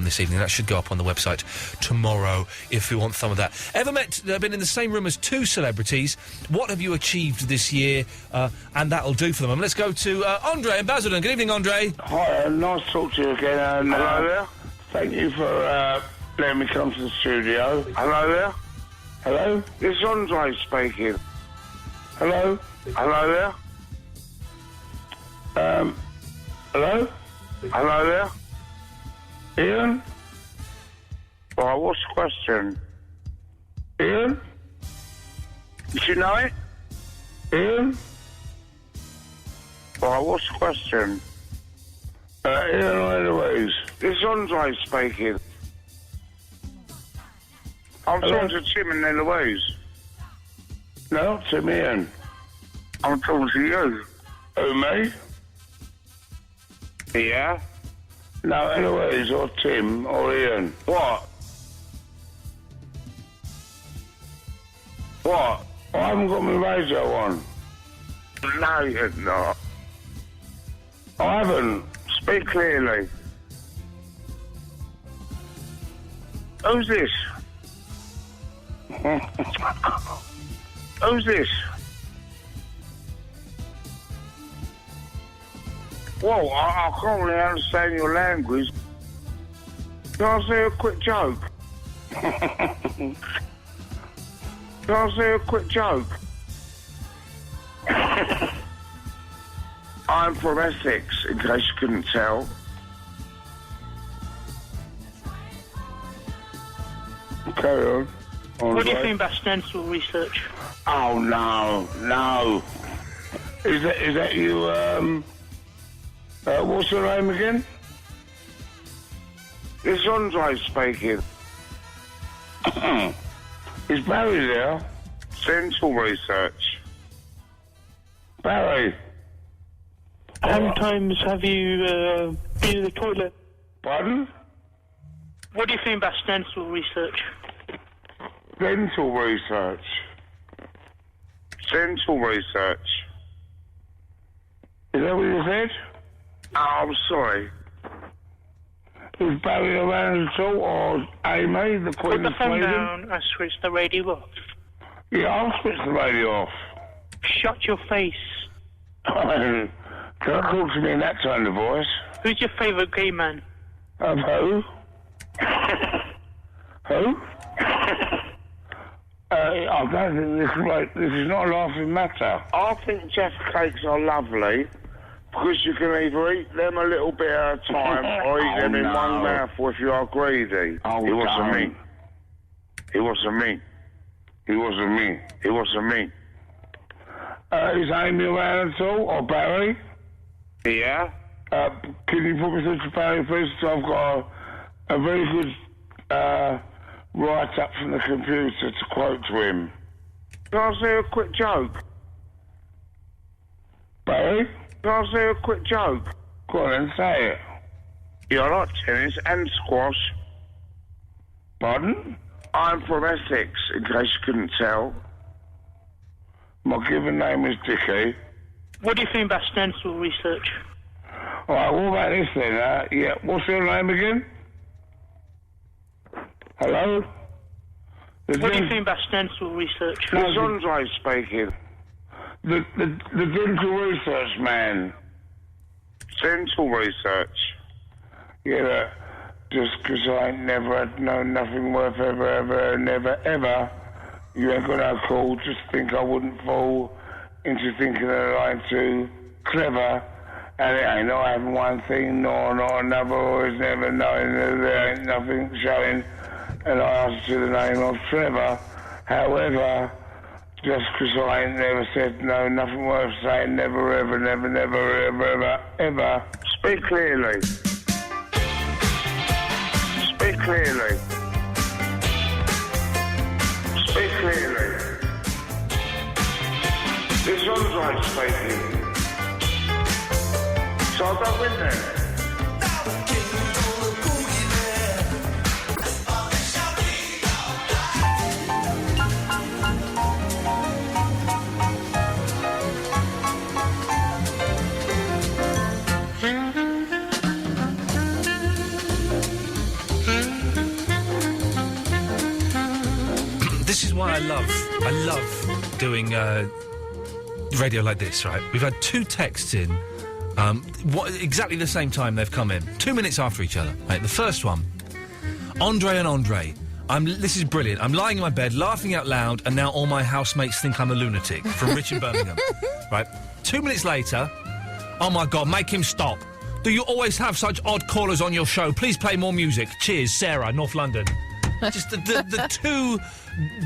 this evening. That should go up on the website tomorrow if you want some of that. Ever been in the same room as two celebrities? What have you achieved this year? And that'll do for them. Let's go to Andre in Basildon. Good evening, Andre. Hi, nice to talk to you again. And, Hello there. Thank you for letting me come to the studio. Hello there. Hello? This is Andre speaking. Hello? Hello there. Hello? Hello there. Iain? Right, what's the question? Iain? Did you know it? Iain? Right, what's the question? Iain or Eloise? This is Andre speaking. I'm talking to Tim and Eloise. No, to me, Iain. I'm talking to you. Who, me? Yeah? No, Eloise or Tim or Iain. What? What? I haven't got my radio on. No, you're not. I haven't. Speak clearly. Who's this? Who's this? Well, I can't really understand your language. Can I say a quick joke? Can I say a quick joke? I'm from Essex, in case you couldn't tell. Carry on. What do you think about stencil research? Oh, no. Is that you, what's your name again? It's Andre speaking. Is Barry there? Stencil research. Barry. How many times have you been in the toilet? Pardon? What do you think about stencil research? Dental research. Dental research. Is that what you said? Oh, I'm sorry. Is Barry around at all, or Amy, the Queen Put of the phone Sweden? down and switch the radio off. Yeah, I'll switch the radio off. Shut your face. Can I talk to me in that tone of voice? Who's your favourite gay man? Of who? Who? I don't think this is not a laughing matter. I think Jaffa cakes are lovely because you can either eat them a little bit at a time or eat them in one mouthful if you are greedy. Oh, It wasn't me. It wasn't me. It wasn't me. It wasn't me. Is Amy around at all, or Barry? Yeah. Can you put me through to Barry, please? So I've got a very good write-up from the computer to quote to him. Can I say a quick joke? Barry? Can I say a quick joke? Go on and say it. Yeah, I like tennis and squash. Pardon? I'm from Essex, in case you couldn't tell. My given name is Dickie. What do you think about stencil research? All right, what about this then? Yeah, what's your name again? Hello? What do you think about stencil research? It's Andre speaking. The dental research man. Dental research? Yeah, just 'cause I ain't never had nothing worth ever, never, ever, you ain't got no call. Just think I wouldn't fall into thinking that I'm too clever. And it ain't not having one thing nor not another, always never knowing that there ain't nothing showing. And I answer to the name of Trevor. However, just 'cause I ain't never said no, nothing worth saying, never, ever, never, ever, ever. Speak clearly. Speak clearly. Speak clearly. This one's right speaking. So I'll go in there. This is why I love doing radio like this, right? We've had two texts in, exactly the same time they've come in. 2 minutes after each other, right? The first one, Andre and Andre. This is brilliant. I'm lying in my bed, laughing out loud, and now all my housemates think I'm a lunatic. From Richard Birmingham. Right? 2 minutes later, oh my God, make him stop. Do you always have such odd callers on your show? Please play more music. Cheers, Sarah, North London. Just the two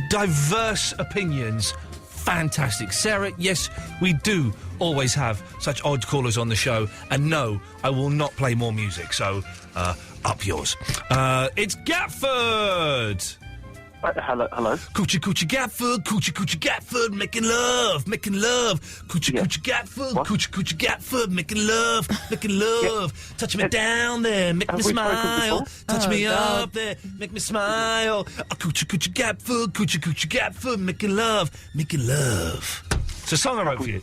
diverse opinions. Fantastic. Sarah, yes, we do always have such odd callers on the show. And no, I will not play more music. So, up yours. It's Gatford! Hello. Coochie Gatford, Coochie Gatford, making love. Coochie Gatford, Coochie Gatford, making love. Touch me down there, make me smile. Touch me up there, make me smile. Coochie Gatford, making love. It's a song I wrote for you.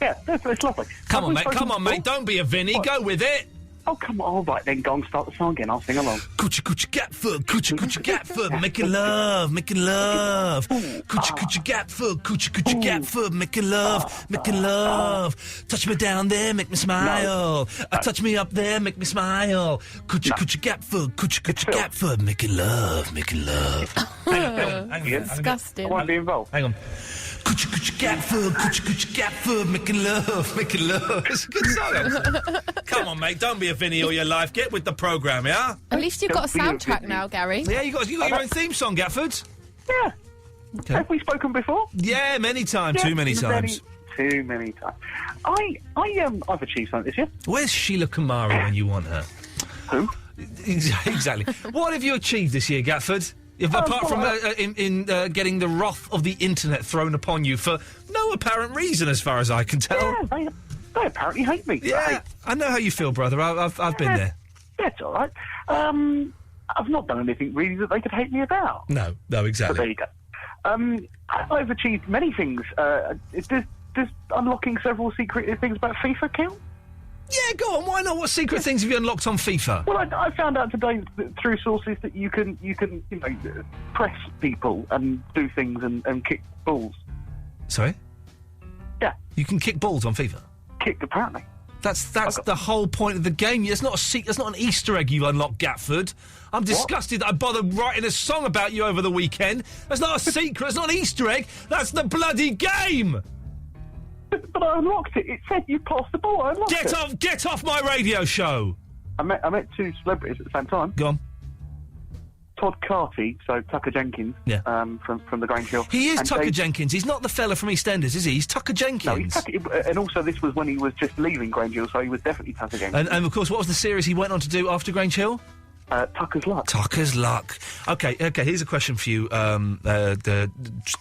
Yeah, it's lovely. Come on, mate, don't be a Vinny, go with it. Oh, come on. All right, then go and start the song again. I'll sing along. Coochie coochie gap foot, coochie coochie gap foot, making love, making love. Coochie coochie gap foot, coochie coochie gap foot, making love, making love. Touch me down there, make me smile. Touch me up there, make me smile. Coochie coochie gap foot, coochie coochie gap foot, making love, making love. Hang on. Disgusting. I won't be involved. Hang on. Coochie coochie gap foot, making love, making love. It's a good song. Come on, mate, don't be a Vinny all your life. Get with the programme, yeah? At least you've got a soundtrack now, Gary. Yeah, you got your own theme song, Gatford. Yeah. Okay. Have we spoken before? Yeah, many times. Too many times. Too many times. I've achieved something this year. Where's Sheila Kamari when you want her? Who? Exactly. What have you achieved this year, Gatford? Apart from getting the wrath of the internet thrown upon you for no apparent reason, as far as I can tell. Yeah, they apparently hate me. Yeah, I know how you feel, brother. I've been there. That's all right. I've not done anything really that they could hate me about. No, exactly. But there you go. I've achieved many things. Does unlocking several secret things about FIFA count? Yeah, go on. Why not? What secret things have you unlocked on FIFA? Well, I found out today through sources that you can press people and do things and kick balls. Sorry? Yeah. You can kick balls on FIFA? Kick, apparently. That's the whole point of the game. It's not it's not an Easter egg you unlock, Gatford. I'm disgusted that I bothered writing a song about you over the weekend. That's not a secret. It's not an Easter egg. That's the bloody game. But I unlocked it. It said you passed the ball. I unlocked it. Get off my radio show. I met two celebrities at the same time. Go on. Todd Carty, so Tucker Jenkins, from the Grange Hill. He is Tucker Jenkins. He's not the fella from EastEnders, is he? He's Tucker Jenkins. No, he's Tucker, and also this was when he was just leaving Grange Hill, so he was definitely Tucker Jenkins. And of course, what was the series he went on to do after Grange Hill? Tucker's Luck. Tucker's Luck. Okay, here's a question for you, the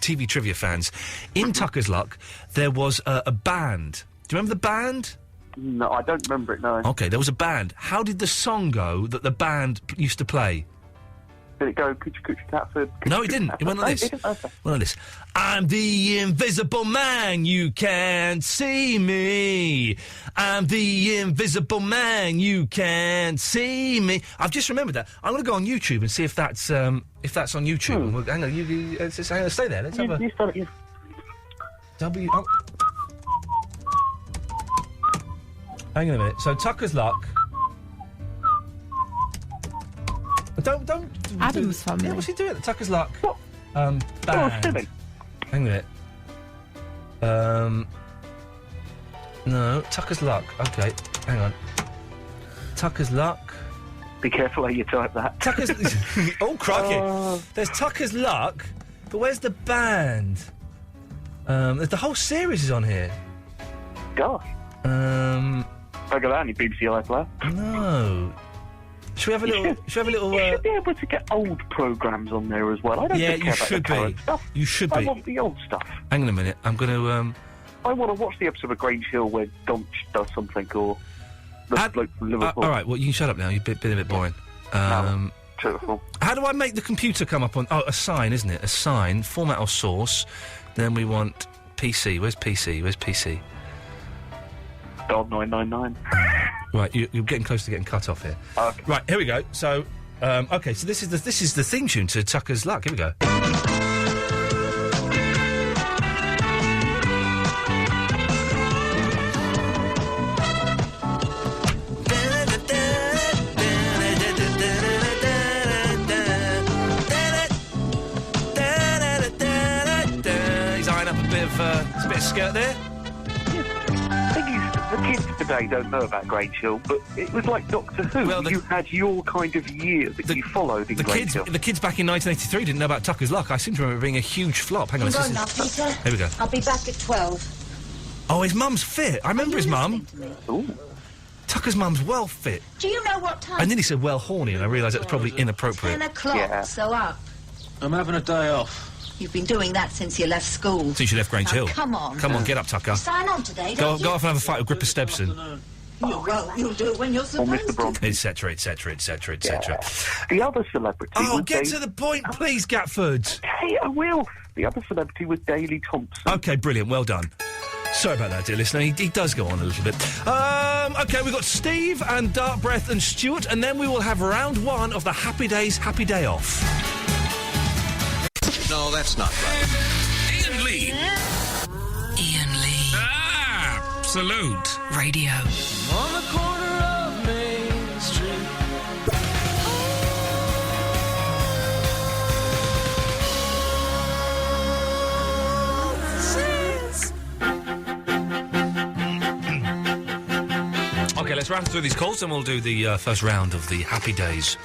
TV trivia fans. In Tucker's Luck, there was a band. Do you remember the band? No, I don't remember it, no. Okay, there was a band. How did the song go that the band used to play? Did it go, Coochie Coochie Catford? No, it didn't. It went like this. Went like this. I'm the invisible man, you can't see me. I'm the invisible man, you can't see me. I've just remembered that. I'm going to go on YouTube and see if that's on YouTube. Hang on, hang on, stay there. Let's have a... You start it, yeah. Hang on a minute. So, Tucker's Luck... Don't. Adam's family. Yeah, what's he doing? Tucker's Luck. What? Band. Silly. Hang on a minute. No, Tucker's Luck. Okay, hang on. Tucker's Luck. Be careful how you type that. Tucker's. Oh, crikey! There's Tucker's Luck, but where's the band? The whole series is on here. Gosh. I got that on your BBC iPlayer. No. Should we have a little? You should be able to get old programmes on there as well. I don't care about the current stuff. You should be. I want the old stuff. Hang on a minute. I'm going to. I want to watch the episode of Grange Hill where Donch does something, or the bloke from Liverpool. All right. Well, you can shut up now. You've been a bit boring. Truthful. How do I make the computer come up on? Oh, assign, isn't it? Assign, format or source. Then we want PC. Where's PC? Where's PC? Dog 999. Right, you're getting close to getting cut off here. Okay. Right, here we go. So, okay, so this is the theme tune to Tucker's Luck. Here we go. He's eyeing up a bit of skirt there. The kids today don't know about Grange Hill, but it was like Doctor Who. Well, you had your kind of year that you followed in Grange Hill. The kids back in 1983 didn't know about Tucker's Luck. I seem to remember it being a huge flop. Hang on, Go now, Peter. Here we go. I'll be back at 12. Oh, his mum's fit. I remember his mum. Ooh. Tucker's mum's well fit. Do you know what time? And then he said well horny, and I realised that was probably inappropriate. 10 o'clock, so up. I'm having a day off. You've been doing that since you left school. Since you left Grange Hill. Come on. Come on, get up, Tucker. Sign on today, Go don't you? off and have a fight with Gripper Stebson. Well, you'll do it when you're supposed to. Etc, etc, etc, etc. The other celebrity... Oh, get to the point, please, Gatford. Okay, I will. The other celebrity was Daley Thompson. Okay, brilliant, well done. Sorry about that, dear listener. He does go on a little bit. OK, we've got Steve and Dark Breath and Stuart, and then we will have round 1 of the Happy Days Happy Day Off. No, that's not right. Iain Lee. Iain Lee. Absolute. Radio. On the corner of Main Street. OK, let's rattle through these calls and we'll do the first round of the Happy Days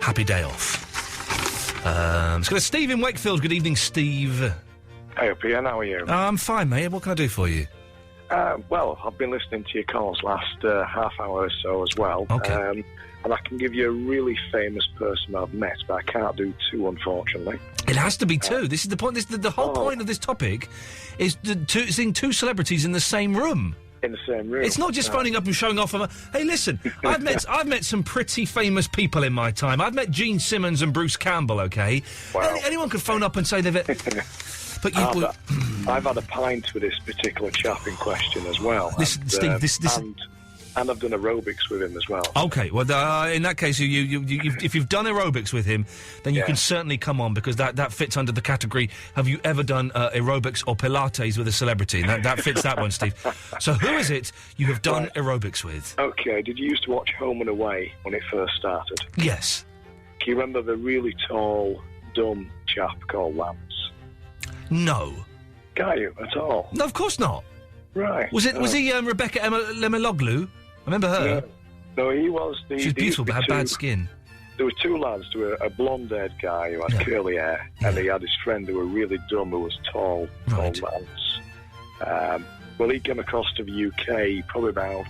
Happy Day Off. Let's go to Steve in Wakefield. Good evening, Steve. Hey, Iain, how are you? I'm fine, mate. What can I do for you? Well, I've been listening to your calls last half hour or so as well. Okay. And I can give you a really famous person I've met, but I can't do 2, unfortunately. It has to be 2. This is the point. The whole point of this topic is seeing 2 celebrities in the same room. In the same room. It's not just phoning up and showing off. Hey, listen, I've met some pretty famous people in my time. I've met Gene Simmons and Bruce Campbell. Okay, wow. Anyone could phone up and say they've. But you. I've had a pint with this particular chap in question as well. Steve, and I've done aerobics with him as well. Okay, well, in that case, if you've done aerobics with him, then you can certainly come on, because that fits under the category, have you ever done aerobics or Pilates with a celebrity? And that fits that one, Steve. So who is it you have done aerobics with? Okay, did you used to watch Home and Away when it first started? Yes. Can you remember the really tall, dumb chap called Lance? No. Can't you at all? No, of course not. Right. Was he Rebecca Lemiloglu? I remember her. No, he was the... She was beautiful, but had bad skin. There were 2 lads. There were a blonde-haired guy who had curly hair, and he had his friend who were really dumb, who was tall, called Lance. Well, he came across to the UK probably about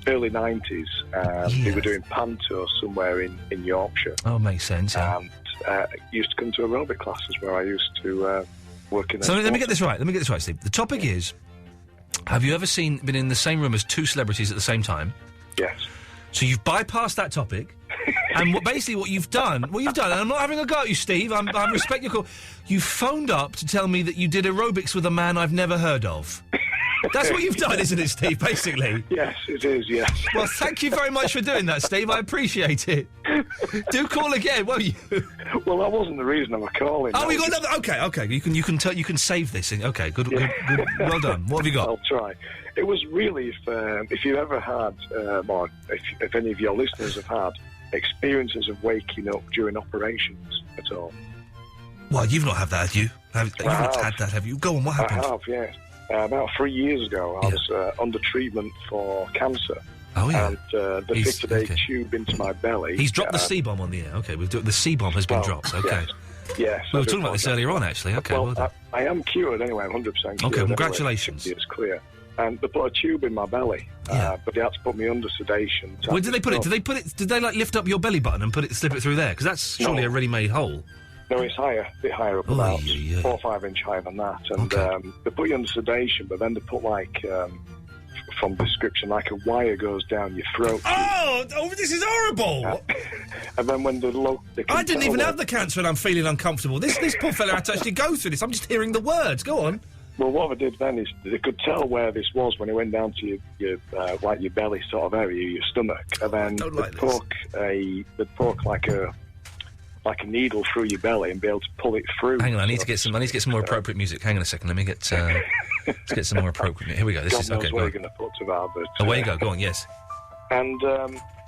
early 90s, and they were doing panto somewhere in Yorkshire. Oh, makes sense, yeah. And he used to come to aerobic classes where I used to work in... So let me get this right, Steve. The topic is... Have you ever been in the same room as 2 celebrities at the same time? Yes. So you've bypassed that topic, and basically what you've done, and I'm not having a go at you, Steve, I respect your call, you phoned up to tell me that you did aerobics with a man I've never heard of. That's what you've done, isn't it, Steve, basically? Yes, it is, yes. Well, thank you very much for doing that, Steve. I appreciate it. Do call again, won't you? Well, that wasn't the reason I was calling. Oh, you got another... Okay. You can save this. Okay, good. Well done. What have you got? I'll try. It was really, if you ever had, or if any of your listeners have had experiences of waking up during operations at all. Well, you've not had that, have you? You've not had that, have you? Go on, what happened? I have, yes. About 3 years ago, I was under treatment for cancer. Oh, yeah. And they fitted a tube into my belly. He's dropped the C-bomb on the air. Okay, the C-bomb has been dropped. Okay. Yes. We were talking about this earlier on, actually. Okay, well done. I am cured anyway, 100% cured. Okay, congratulations. Anyway, it's clear. And they put a tube in my belly, but they had to put me under sedation. Where did they put it? Did they lift up your belly button and slip it through there? Because that's surely a ready-made hole. No, it's higher, a bit higher up, about 4 or 5 inch higher than that. And they put you under sedation, but then they put, from description, like a wire goes down your throat. Oh, this is horrible! And then when I didn't even have the cancer and I'm feeling uncomfortable. This poor fella had to actually go through this. I'm just hearing the words. Go on. Well, what they did then is they could tell where this was when it went down to your belly sort of area, your stomach. And then they'd poke like a needle through your belly and be able to pull it through. Hang on, I need to get some more appropriate music. Hang on a second, let me get let's get some more appropriate. Here we go. This is okay. Where you're going to put to that, but away you go. Go on, yes. And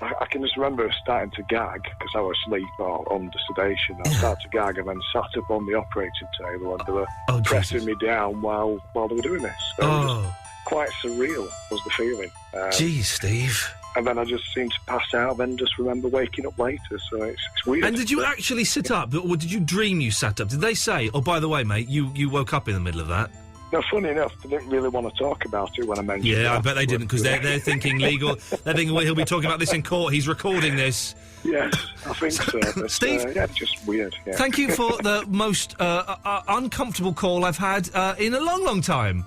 I can just remember starting to gag because I was asleep or under sedation. I started to gag and then sat up on the operating table and they were pressing me down while they were doing this. So it was quite surreal was the feeling. Jeez, Steve. And then I just seemed to pass out, then just remember waking up later, so it's weird. And did you actually sit up, or did you dream you sat up? Did they say, oh, by the way, mate, you woke up in the middle of that? No, funny enough, they didn't really want to talk about it when I mentioned it. Yeah, I bet they didn't, because they're thinking legal. They're thinking, well, he'll be talking about this in court. He's recording this. Yes, I think so. But, Steve? Yeah, just weird. Yeah. Thank you for the most uncomfortable call I've had in a long, long time.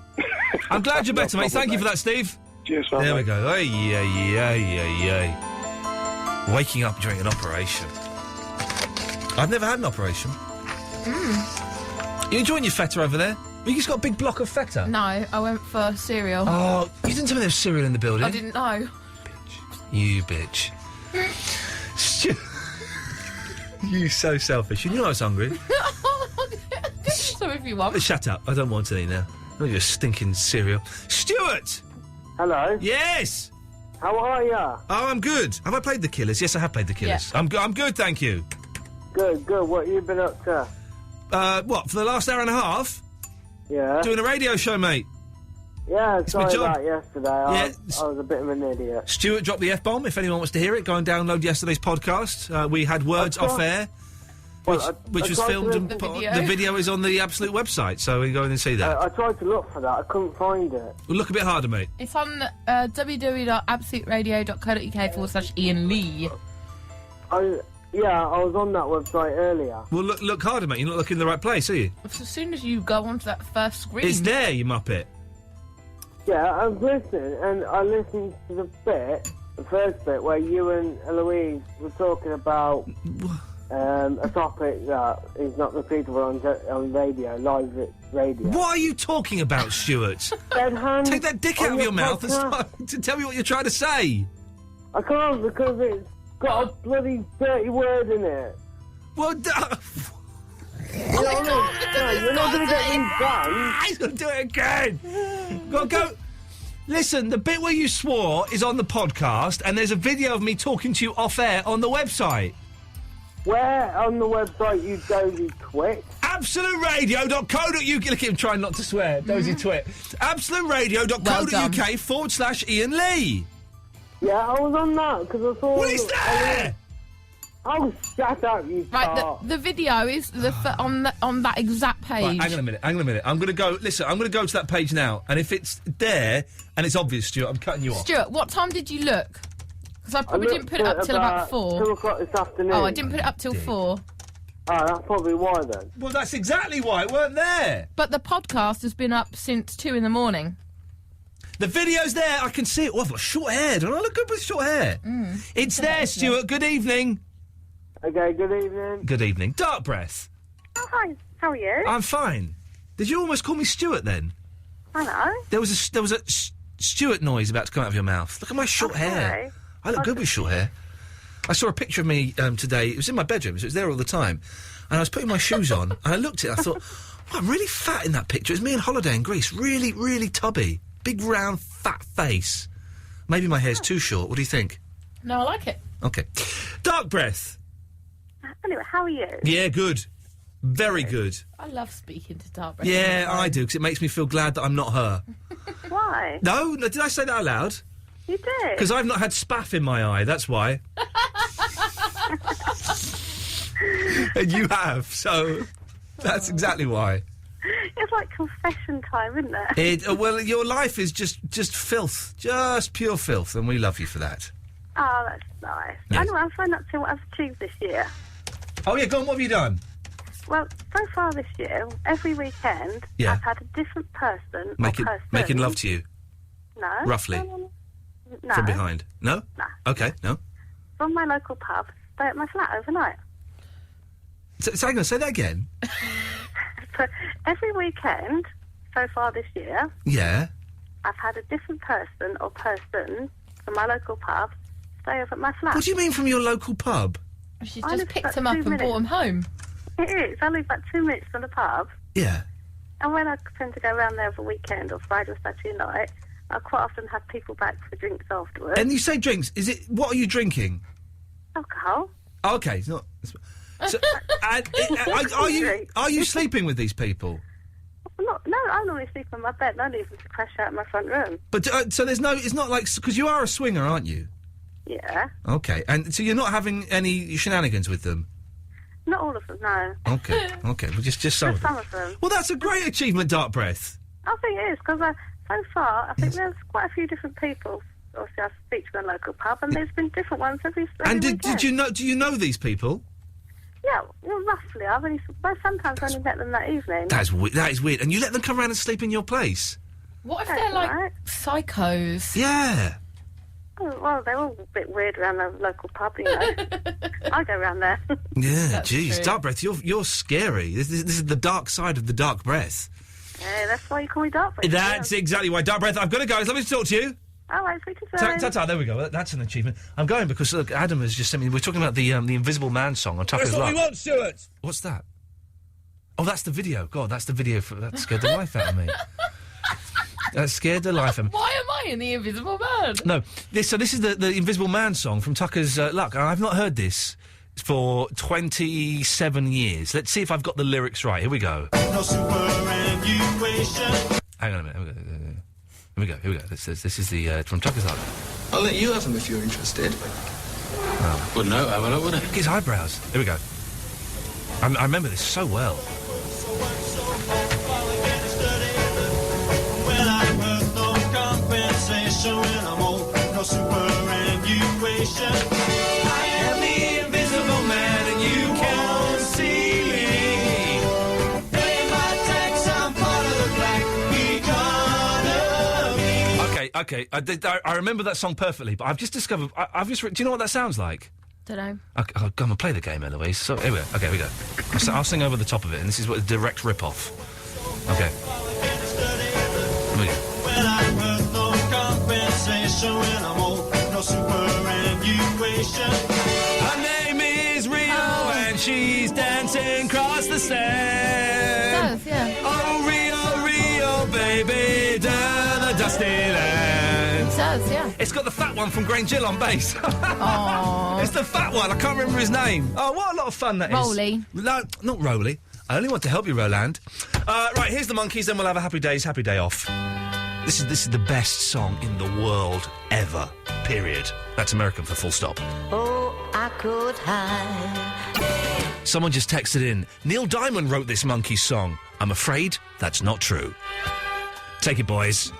I'm glad you're better, mate. Thank you for that, Steve. Cheers, there we go. Ay. Waking up during an operation. I've never had an operation. You enjoying your feta over there? You just got a big block of feta? No, I went for cereal. Oh, you didn't tell me there was cereal in the building? I didn't know. You bitch. You so selfish. You knew I was hungry. So if you want. Shut up. I don't want any now. Not your stinking cereal. Stuart! Hello? Yes! How are ya? Oh, I'm good. Have I played The Killers? Yes, I have played The Killers. Yeah. I'm good, thank you. Good. What you been up to? What, for the last hour and a half? Yeah. Doing a radio show, mate. Yeah, It's my sorry job. about yesterday. I was a bit of an idiot. Stuart dropped the F-bomb. If anyone wants to hear it, go and download yesterday's podcast. We had words off air, which was filmed and put on. The video is on the Absolute website, so we can go in and see that. I tried to look for that. I couldn't find it. Well, look a bit harder, mate. It's on www.absoluteradio.co.uk/Iain Lee. Yeah, I was on that website earlier. Well, look harder, mate. You're not looking in the right place, are you? As soon as you go onto that first screen. It's there, you muppet. Yeah, I was listening, and I listened to the first bit, where you and Eloise were talking about a topic that is not repeatable on radio, live radio. What are you talking about, Stuart? Take that dick out of your mouth and start to tell me what you're trying to say. I can't because it's got a bloody dirty word in it. Well, you know what I mean? No, you're not going to get these banned. He's going to do it again. Go. Listen, the bit where you swore is on the podcast, and there's a video of me talking to you off air on the website. Where on the website you dozy twit? AbsoluteRadio.co.uk. Look at him trying not to swear. Dozy twit. AbsoluteRadio.co.uk/Iain Lee. Yeah, I was on that because I saw. Well, it's there. Oh, shut up, you Right, the video is on that exact page. Right, hang on a minute. I'm going to go. Listen, I'm going to go to that page now, and if it's there and it's obvious, Stuart, I'm cutting you off. Stuart, what time did you look? Because I probably didn't put it up till about 4. 2 o'clock this afternoon. Oh, I didn't put it up till 4. Oh, that's probably why then. Well, that's exactly why it weren't there. But the podcast has been up since 2 in the morning. The video's there. I can see it. Oh, I've got short hair. Don't I look good with short hair? It's there, Stuart. Good evening. Okay, good evening. Good evening. Dark Breath. Oh, hi. How are you? I'm fine. Did you almost call me Stuart then? I know. There was a Stuart noise about to come out of your mouth. Look at my short hair. I look good with short hair. I saw a picture of me today. It was in my bedroom, so it was there all the time. And I was putting my shoes on, and I looked at it. I thought, wow, I'm really fat in that picture. It's me on holiday in Greece. Really, really tubby. Big, round, fat face. Maybe my hair's too short. What do you think? No, I like it. Okay. Dark Breath. Anyway, how are you? Yeah, good. Very good. I love speaking to Dark Breath. Yeah, I do, because it makes me feel glad that I'm not her. Why? No, did I say that out loud? You did. Because I've not had spaff in my eye, that's why. And you have, so that's exactly why. It's like confession time, isn't it? Well, your life is just filth. Just pure filth, and we love you for that. Oh, that's nice. Yes. Anyway, I'll find out to what I've achieved this year. Oh, yeah, go on, what have you done? Well, so far this year, every weekend, Yeah. I've had a different person Making love to you, No. roughly, No. from behind. No? No. Okay, no. From my local pub, stay at my flat overnight. So hang on, say that again. So every weekend, so far this year, Yeah. I've had a different person or persons from my local pub stay over at my flat. What do you mean from your local pub? She's I just live picked about him up 2 and minutes. brought him home. It is. I live about 2 minutes from the pub. Yeah. And when I tend to go around there for a weekend or Friday or Saturday night, I quite often have people back for drinks afterwards. And you say drinks, what are you drinking? Alcohol. Oh, okay, it's not... So, are you sleeping with these people? No, I normally sleep on my bed. No need to crash out in my front room. But so there's no... It's not like... Because you are a swinger, aren't you? Yeah. Okay, and so you're not having any shenanigans with them? Not all of them, no. Okay, well, just some of them. Some of them. Well, that's a great achievement, Dark Breath. I think it is, because so far, I think there's quite a few different people. Obviously, I speak to a local pub, and there's been different ones every And weekend. do you know these people? Yeah, well, roughly. Sometimes I only met them that evening. That is weird. And you let them come around and sleep in your place? What if they're like psychos? Yeah. Oh, well, they're all a bit weird around the local pub, you know. I go around there. Yeah, jeez, Dark Breath, you're scary. This is the dark side of the Dark Breath. Yeah, that's why you call me Dark Breath. That's exactly why. Dark Breath, I've got to go. It's lovely to talk to you. All right, speak to you soon. Ta-ta, there we go. That's an achievement. I'm going because, look, Adam has just sent me... We're talking about the Invisible Man song on Tucker's That's what Luck. we want, Stuart! What's that? Oh, that's the video. God, that's the video. That scared the life out of me. That scared the life out of me. Why am I in the Invisible Man? No, this is the Invisible Man song from Tucker's Luck. I've not heard this for 27 years. Let's see if I've got the lyrics right. Here we go. No superannuation. Hang on a minute. Here we go. This is the from Tucker's Luck. I'll let you have them if you're interested. Oh. Wouldn't know, have a look, would it? Look at his eyebrows. Here we go. I remember this so well. Well, I'm worth no compensation when I'm old. No superannuation. I am the Invisible Man and you can't see me. Pay my tax, I'm part of the black economy. Okay. I remember that song perfectly, but I've just discovered... do you know what that sounds like? Don't know. Okay, I'll come and play the game, Eloise. So, here we go. Okay, here we go. I'll sing over the top of it, and this is what a direct rip-off. Okay. Here we go. Well, I'm worth no compensation when I'm old. No superannuation. Her name is Rio, and she's dancing across the sand. It does, yeah. Oh, Rio, baby, down the dusty land. It does, yeah. It's got the fat one from Grange Hill on bass. Aww. It's the fat one. I can't remember his name. Oh, what a lot of fun that is. Rolly. No, not Rolly. I only want to help you, Roland. Right, here's the Monkeys, then we'll have a happy day off. This is the best song in the world ever. Period. That's American for full stop. Oh, I could hide. Someone just texted in. Neil Diamond wrote this Monkeys song. I'm afraid that's not true. Take it, boys.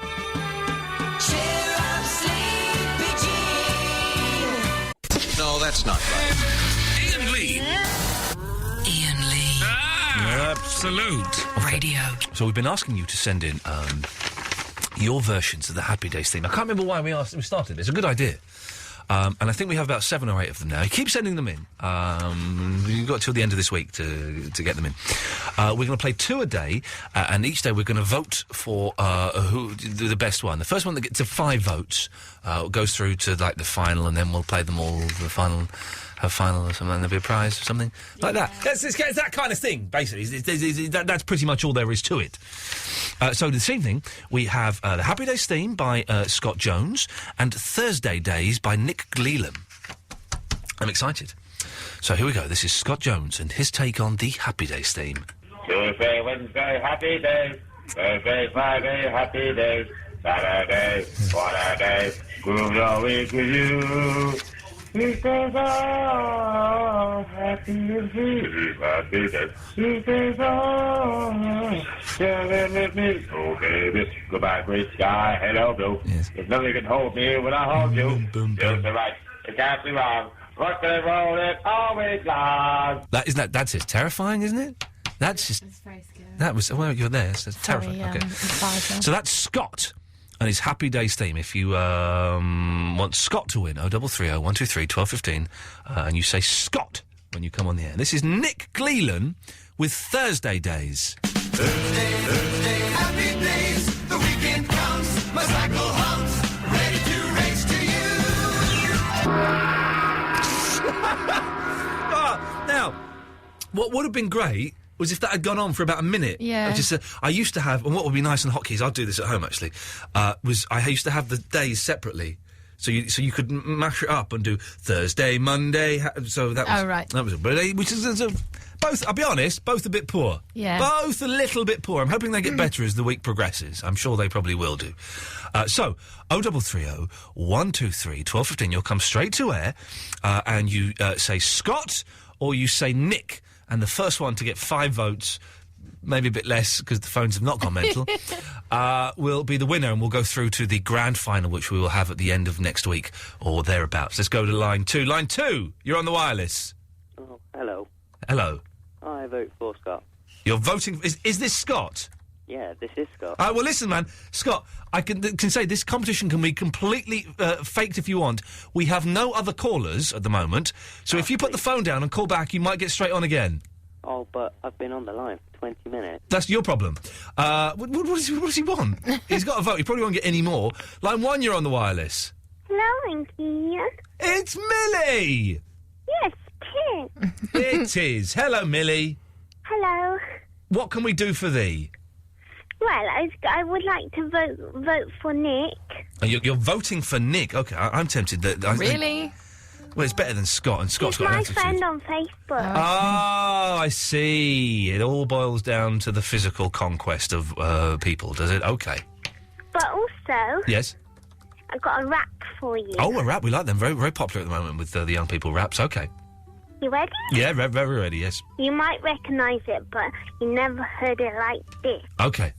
No, that's not right. Iain Lee. Iain Lee. Absolute. Radio. So we've been asking you to send in your versions of the Happy Days theme. I can't remember why we started. It's a good idea. And I think we have about 7 or 8 of them now. Keep sending them in. You've got till the end of this week to get them in. We're going to play 2 a day, and each day we're going to vote for who the best one. The first one that gets to 5 votes goes through to like the final, and then we'll play them all. The final or something, and there'll be a prize or something like that. It's that kind of thing, basically. That's pretty much all there is to it. So this evening we have the Happy Days theme by Scott Jones and Thursday Days by Nick Gleelan. I'm excited. So here we go. This is Scott Jones and his take on the Happy Days theme. Tuesday, Wednesday, happy days. Thursday, Friday, happy days. Saturday, what a day. Groove all week with you. Tuesdays are happy and free. Happy days. Tuesdays are chilling with me. Oh, baby. Goodbye, great sky. Hello, blue. Yes. There's nothing can hold me when I hold you. Just the right. It can't be wrong. Rock and roll it always long. That's it. Terrifying, isn't it? That's just... It's very scary. That was... Well, you're there. So it's terrifying. Okay. So that's Scott and his Happy Days theme. If you want Scott to win, 0330 123 1215, and you say Scott when you come on the air. This is Nick Gleelan with Thursday Days. Thursday, happy days. The weekend comes, my cycle hums, ready to race to you. Now, what would have been great was if that had gone on for about a minute. Yeah. I used to have, and what would be nice on hotkeys, I'll do this at home actually, was I used to have the days separately. So you could mash it up and do Thursday, Monday. So that was... Oh, right. That was which is both, I'll be honest, both a bit poor. Yeah. Both a little bit poor. I'm hoping they get better as the week progresses. I'm sure they probably will do. So, 0330 123 1215, you'll come straight to air, and you say Scott, or you say Nick, and the first one to get 5 votes, maybe a bit less because the phones have not gone mental, will be the winner, and we'll go through to the grand final, which we will have at the end of next week or thereabouts. Let's go to line 2. Line 2, you're on the wireless. Oh, hello. Hello. I vote for Scott. You're voting... Is this Scott? Yeah, this is Scott. Well, listen, man. Scott, I can say this competition can be completely faked if you want. We have no other callers at the moment, so if you put the phone down and call back, you might get straight on again. Oh, but I've been on the line for 20 minutes. That's your problem. What does he want? He's got a vote. He probably won't get any more. Line 1, you're on the wireless. Hello, Ian. It's Millie! Yes, Tim. It is. Hello, Millie. Hello. What can we do for thee? Well, I would like to vote for Nick. Oh, you're voting for Nick. OK, I'm tempted that... Really? Well, it's better than Scott, and Scott's He's got an my attitude. friend on Facebook. Oh, I see. It all boils down to the physical conquest of people, does it? OK. But also... Yes? I've got a rap for you. Oh, a rap. We like them. Very, very popular at the moment with the young people raps. OK. You ready? Yeah, very ready, yes. You might recognise it, but you never heard it like this. OK.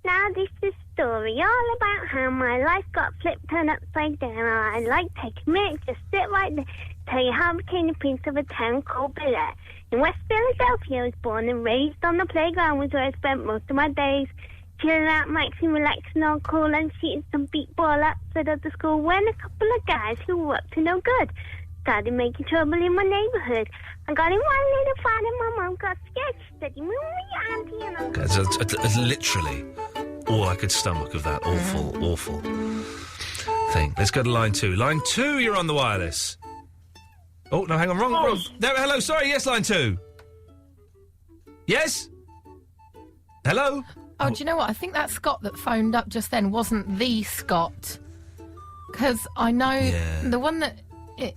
Now this is a story all about how my life got flipped turned upside down. I'd like to take a minute, just sit right there, tell you how I became a prince of a town called Billette. In West Philadelphia, I was born and raised on the playground, was where I spent most of my days. Chilling out, maxing, relaxing, all cool, and shooting some beat ball outside of the school when a couple of guys who were up to no good started making trouble in my neighborhood. I got in one little fight and my mom got scared. She said, "You move me, auntie," and I'm... That's literally all I could stomach of that awful thing. Let's go to line 2. Line 2, you're on the wireless. Oh, no, hang on, wrong. No, hello, sorry, yes, line 2. Yes? Hello? Oh, do you know what? I think that Scott that phoned up just then wasn't the Scott. Because I know the one that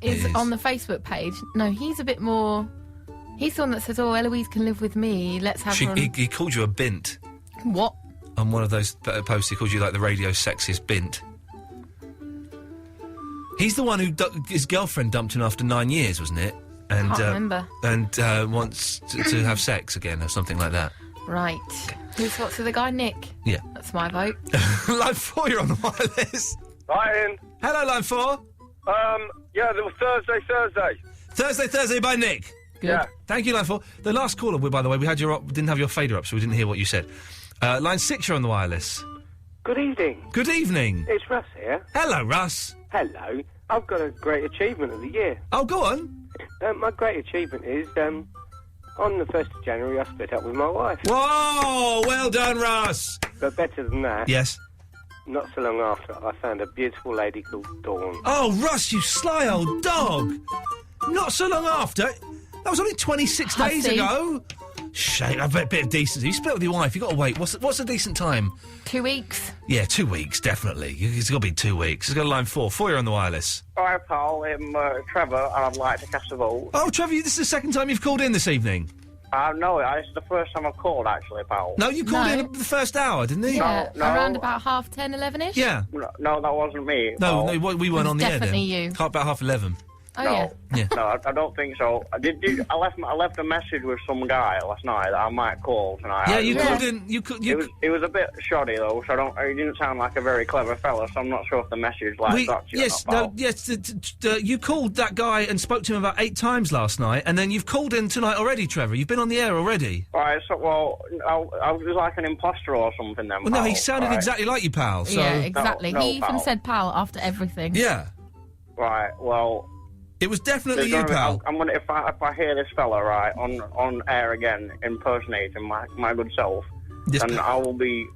is on the Facebook page. No, he's a bit more... He's the one that says, "Oh, Eloise can live with me. Let's have her on..." He called you a bint. What? On one of those posts, he called you, like, the radio sexist bint. He's the one who... his girlfriend dumped him after 9 years, wasn't it? And, Can't remember. And wants to have sex again or something like that. Right. What's the guy? Nick? Yeah. That's my vote. Line 4, you're on the wireless. Hi, Ian. Hello, line 4. Yeah, there was Thursday by Nick. Good. Yeah. Thank you, line 4. The last caller, by the way, we had didn't have your fader up, so we didn't hear what you said. Line 6, you're on the wireless. Good evening. Good evening. It's Russ here. Hello, Russ. Hello. I've got a great achievement of the year. Oh, go on. My great achievement is, on the 1st of January, I split up with my wife. Whoa! Well done, Russ. But better than that... Yes? Not so long after, I found a beautiful lady called Dawn. Oh, Russ, you sly old dog. Not so long after. That was only 26 days ago. Shame. A bit of decency. You split with your wife. You've got to wait. What's a decent time? 2 weeks. Yeah, 2 weeks, definitely. It's got to be 2 weeks. It's got a line 4. 4, you're on the wireless. Hi, pal. I'm Trevor, and I'd like to cast a vote. Oh, Trevor, this is the second time you've called in this evening. No, it's the first time I've called, actually, pal. No, you called in the first hour, didn't you? Yeah, No. around about 10:30, 11ish. Yeah. No, that wasn't me. No, we weren't on the air then. Definitely you. About 11:30. Oh, no. Yeah. No, I don't think so. I left a message with some guy last night that I might call tonight. Yeah, you called in. It was a bit shoddy though, so he didn't sound like a very clever fella. So I'm not sure if the message got you. Yes, or not, yes. You called that guy and spoke to him about 8 times last night, and then you've called in tonight already, Trevor. You've been on the air already. Right. So, I was like an imposter or something then. Well, no, he sounded exactly like you, pal. So. Yeah, exactly. No, he even pal. said "pal" after everything. Yeah. Right. Well. It was definitely you, pal. I'm gonna if I hear this fella right on air again impersonating my good self, then I will be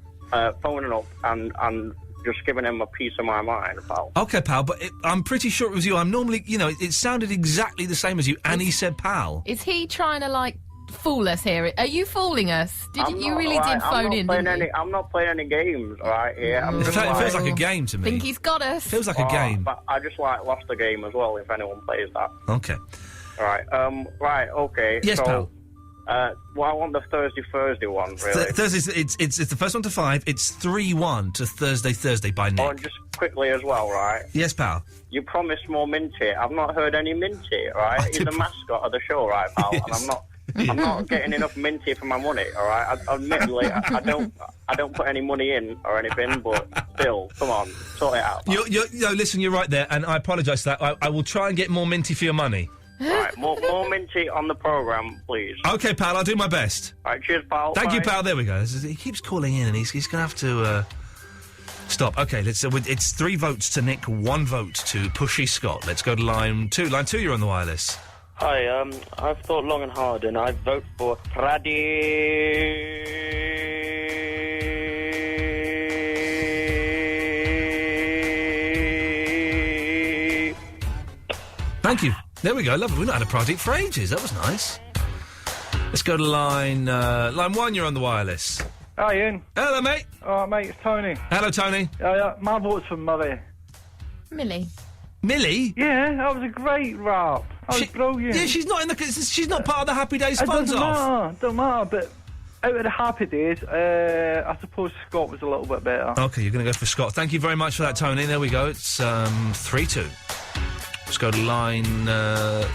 phoning up and just giving him a piece of my mind, pal. Okay, pal, but I'm pretty sure it was you. I'm normally, it sounded exactly the same as you, and he said pal. Is he trying to fool us here? Are you fooling us? You really did phone in, didn't you? I'm not playing any games, right? Yeah, It feels like a game to me. Think he's got us. Feels like a game. But I just lost the game as well. If anyone plays that. Okay. All right. Right. Okay. Yes, pal. I want the Thursday one, really. Thursday, it's the first one to 5. It's 3-1 to Thursday by Nick. Oh, and just quickly as well, right? Yes, pal. You promised more Minty. I've not heard any Minty, right? He's the mascot of the show, right, pal? Yes. And I'm not getting enough Minty for my money, all right? Admittedly, I don't put any money in or anything, but still, come on, sort it out. Listen, you're right there, and I apologise for that. I will try and get more Minty for your money. Right, more Minty on the programme, please. Okay, pal, I'll do my best. All right, cheers, pal. Thank you, Bye. pal. There we go. He keeps calling in, and he's going to have to stop. Okay, it's 3 votes to Nick, 1 vote to Pushy Scott. Let's go to line 2. Line 2, you're on the wireless. Hi, I've thought long and hard, and I vote for Thank you. There we go. Lovely. We've not had a Pradeep for ages. That was nice. Let's go to line 1. You're on the wireless. Hi, Ian. Hello, mate. Oh, mate, it's Tony. Hello, Tony. My vote's for Millie. Millie. Millie? Yeah, that was a great rap. That was brilliant. Yeah, she's not in the. She's not part of the Happy Days Funds off. Don't matter, but out of the Happy Days, I suppose Scott was a little bit better. Okay, you're going to go for Scott. Thank you very much for that, Tony. There we go. It's 3-2. Let's go to line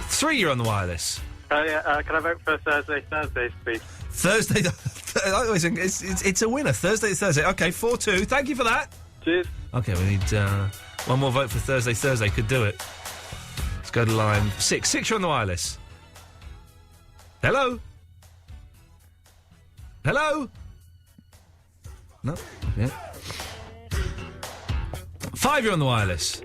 3. You're on the wireless. Can I vote for Thursday, please? Thursday. I always think it's a winner. Thursday. Okay, 4-2. Thank you for that. Cheers. Okay, we need one more vote for Thursday. Could do it. Let's go to line 6. 6, you're on the wireless. Hello? Hello? No? Yeah. 5, you're on the wireless.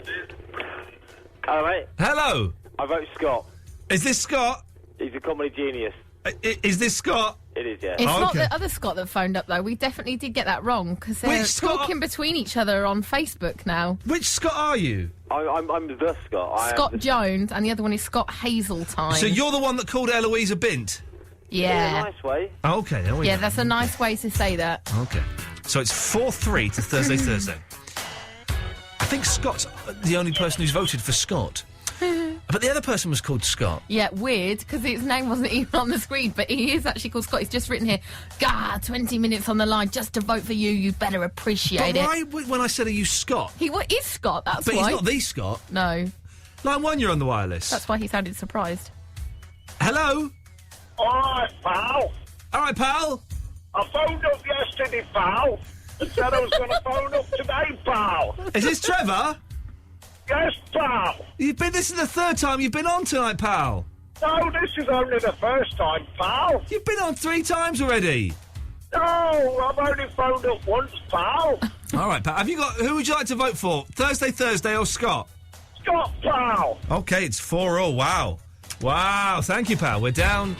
Hello, mate. Hello? I vote Scott. Is this Scott? He's a comedy genius. Is this Scott? It is, yeah. It's not the other Scott that phoned up, though. We definitely did get that wrong, because they're talking between each other on Facebook now. Which Scott are you? I'm the Scott. Scott Jones, and the other one is Scott Hazeltine. So you're the one that called Eloise a bint? Yeah. In a nice way. Okay, there we go. Yeah, that's a nice way to say that. Okay. So it's 4-3 to Thursday. I think Scott's the only person who's voted for Scott. But the other person was called Scott. Yeah, weird, because his name wasn't even on the screen, but he is actually called Scott. He's just written here, 20 minutes on the line just to vote for you. You better appreciate it. Why, when I said, are you Scott? He is Scott, that's but why. But he's not the Scott. No. Line 1, you're on the wireless. That's why he sounded surprised. Hello? All right, pal. All right, pal. I phoned up yesterday, pal, and said I was going to phone up today, pal. Is this Trevor? Yes, pal. This is the third time you've been on tonight, pal. No, this is only the first time, pal. You've been on 3 times already. No, I've only phoned up once, pal. All right, pal. Who would you like to vote for? Thursday or Scott? Scott, pal. Okay, it's 4-4. Wow, thank you, pal. We're down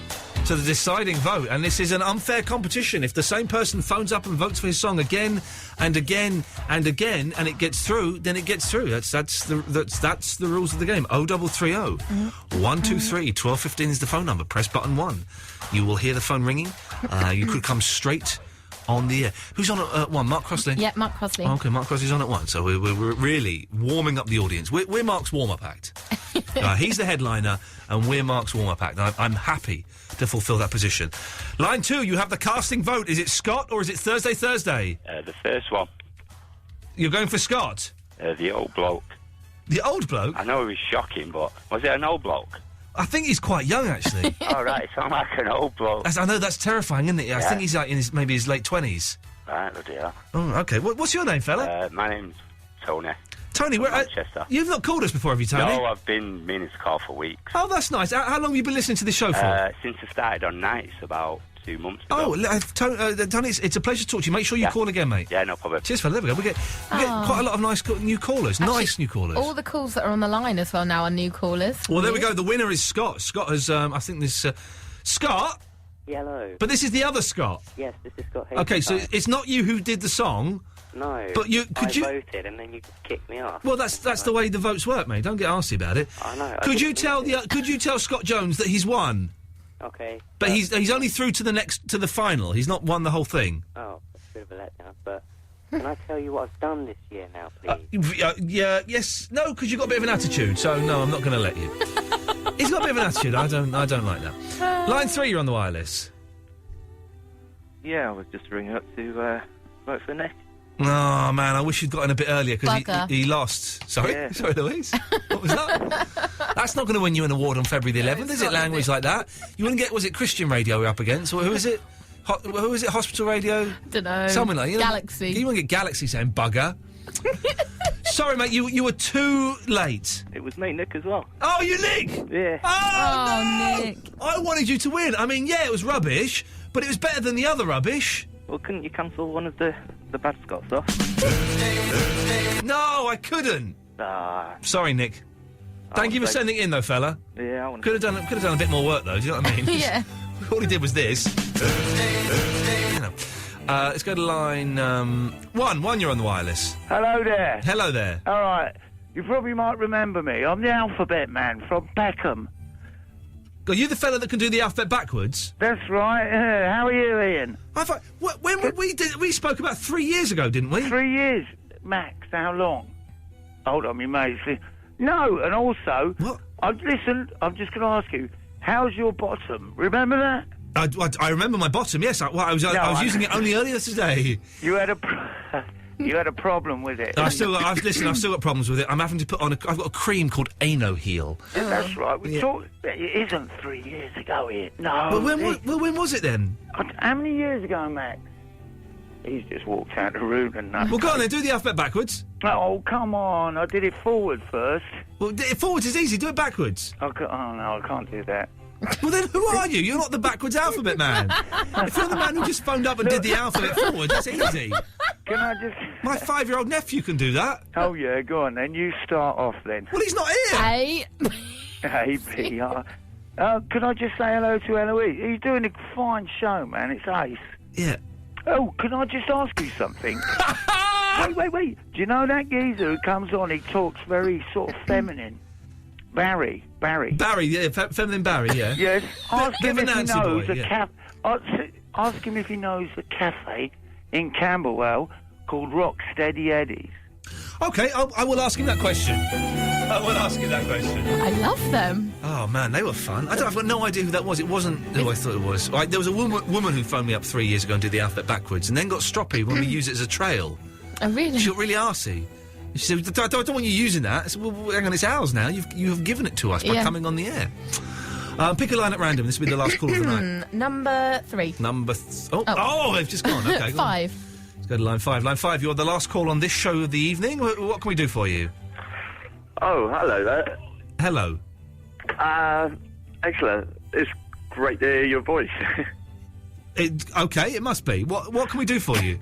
to the deciding vote, and this is an unfair competition. If the same person phones up and votes for his song again and again and again, and it gets through, then it gets through. That's the rules of the game. 0330 123 1215 is the phone number. Press button 1. You will hear the phone ringing. You could come straight on the air. Who's on at 1? Mark Crossley? Yeah, Mark Crossley. Oh, okay, Mark Crossley's on at 1, so we're really warming up the audience. We're Mark's warm-up act. He's the headliner, and we're Mark's warm-up act. I'm happy to fulfil that position. Line 2, you have the casting vote. Is it Scott or is it Thursday? The first one. You're going for Scott? The old bloke. The old bloke? I know he was shocking, but was it an old bloke? I think he's quite young, actually. Oh, right, it sounds like an old bloke. I know, that's terrifying, isn't it? Yeah. I think he's like in maybe his late 20s. Right, oh dear. Oh, OK. What's your name, fella? My name's Tony. Tony, where... Manchester. You've not called us before, have you, Tony? No, I've been meaning to call for weeks. Oh, that's nice. How long have you been listening to this show for? Since I started on nights about 2 months ago. Oh, Tony, it's a pleasure to talk to you. Make sure you call again, mate. Yeah, no problem. Cheers, fella. There we go. We get quite a lot of nice new callers. Actually, nice new callers. All the calls that are on the line as well now are new callers. Well, there we go. The winner is Scott. Scott has, I think this... Scott? Hello. But this is the other Scott. Yes, this is Scott. Okay, so it's not you who did the song. No. But I voted and then you just kicked me off. Well, that's the way the votes work, mate. Don't get arsy about it. I know. Could you tell Scott Jones that he's won? Okay. But he's only through to the final. He's not won the whole thing. Oh, that's a bit of a letdown. But can I tell you what I've done this year now, please? Yes. No, because you've got a bit of an attitude. So no, I'm not going to let you. He's got a bit of an attitude. I don't like that. Line 3, you're on the wireless. Yeah, I was just ringing up to vote for Nick. Oh, man, I wish you'd gotten a bit earlier because he lost. Sorry? Yeah. Sorry, Louise? What was that? That's not going to win you an award on February the 11th, is it, language like that? You wouldn't get, was it Christian Radio we're up against? Or who is it? Who is it, Hospital Radio? Don't know. Something like that. Galaxy. You wouldn't get Galaxy saying bugger. Sorry, mate, you were too late. It was me, Nick, as well. Oh, you Nick? Yeah. Oh, no! Nick. I wanted you to win. I mean, yeah, it was rubbish, but it was better than the other rubbish. Well, couldn't you cancel one of the bad Scott stuff? No, I couldn't. Ah. Sorry, Nick. Thank you for sending it in, though, fella. Yeah, I want Could have done a bit more work, though. Do you know what I mean? Yeah. All he did was this. You know. Let's go to line one. You're on the wireless. Hello there. Hello there. All right. You probably might remember me. I'm the Alphabet Man from Peckham. Are you the fella that can do the alphabet backwards? That's right. How are you, Ian? When we spoke about 3 years ago, didn't we? 3 years, Max. How long? Hold on, me mate. No, and also, listen. I'm just going to ask you, how's your bottom? Remember that? I remember my bottom. Yes, I was using it only earlier today. You had a problem with it. I've still got problems with it. I'm having to put on. I've got a cream called Ano Heal. Yeah, that's right. We talked. It isn't 3 years ago, Ian. No. When was it then? How many years ago, Max? He's just walked out the room and nothing. Well, go on then. Do the alphabet backwards. Oh, come on. I did it forward first. Well, forwards is easy. Do it backwards. Oh, no, I can't do that. Well, then who are you? You're not the backwards alphabet man. If you're the man who just phoned up and did the alphabet forward, that's easy. Can I just... My 5-year-old nephew can do that. Oh, yeah, go on then. You start off then. Well, he's not here. A. A-B-R. Can I just say hello to Eloise? He's doing a fine show, man. It's ace. Yeah. Oh, can I just ask you something? Wait. Do you know that geezer who comes on, he talks very sort of feminine? Barry, yeah, feminine Barry, yeah. Yes. Ask him if he knows Ask him if he knows a cafe in Camberwell called Rocksteady Eddie's. Okay, I will ask him that question. I love them. Oh, man, they were fun. I've got no idea who that was. It wasn't who I thought it was. There was a woman who phoned me up 3 years ago and did the alphabet backwards and then got stroppy when we used it as a trail. Oh, really? She got really arsey. She said, I don't want you using that. I said, well, hang on, it's ours now. You have given it to us by coming on the air. Pick a line at random. This will be the last call of the night. Number 3. They've just gone. Okay, 5. Let's go to line 5. Line 5, you're the last call on this show of the evening. What can we do for you? Oh, hello there. Hello. Excellent. It's great to hear your voice. Okay, it must be. What can we do for you?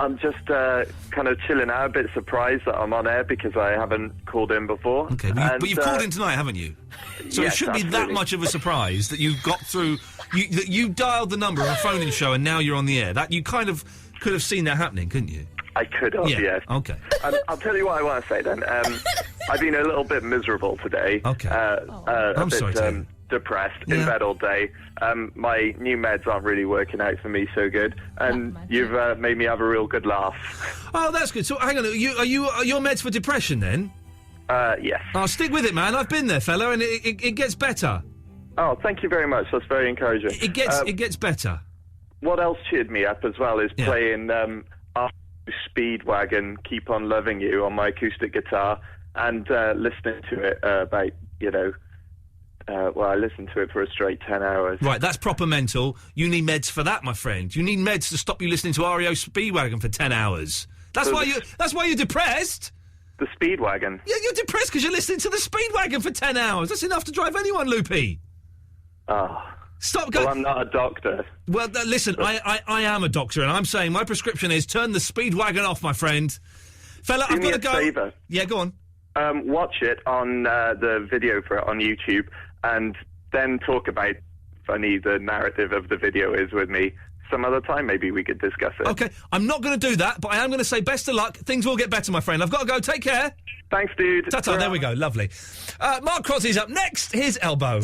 I'm just kind of chilling out, a bit surprised that I'm on air because I haven't called in before. Okay, but you've called in tonight, haven't you? So yes, it shouldn't be that absolutely. much of a surprise that you got through. That you dialed the number on a phone-in show and now you're on the air. That you kind of could have seen that happening, couldn't you? I could have, yes. Okay. I'll tell you what I want to say then. I've been a little bit miserable today. Okay. I'm sorry, Tim. Depressed, in bed all day. My new meds aren't really working out for me so good, and you've made me have a real good laugh. Oh, that's good. So, hang on, are your meds for depression then? Yes. Oh, stick with it, man. I've been there, fella, and it gets better. Oh, thank you very much. That's very encouraging. It gets better. What else cheered me up as well is playing Speedwagon, Keep On Loving You on my acoustic guitar, and listening to it about, I listened to it for a straight 10 hours. Right, that's proper mental. You need meds for that, my friend. You need meds to stop you listening to REO Speedwagon for 10 hours. That's why you're depressed. The Speedwagon? Yeah, you're depressed because you're listening to the Speedwagon for 10 hours. That's enough to drive anyone loopy. Oh. Stop going... Well, I'm not a doctor. Well, listen, I am a doctor, and I'm saying my prescription is turn the Speedwagon off, my friend. Fella, I've got to go... Favour. Yeah, go on. Watch it on the video for it on YouTube, and then talk about funny the narrative of the video is with me. Some other time, maybe we could discuss it. Okay, I'm not going to do that, but I am going to say best of luck. Things will get better, my friend. I've got to go. Take care. Thanks, dude. Ta-ta, there we go. Lovely. Mark Crosby's up next. Here's Elbow.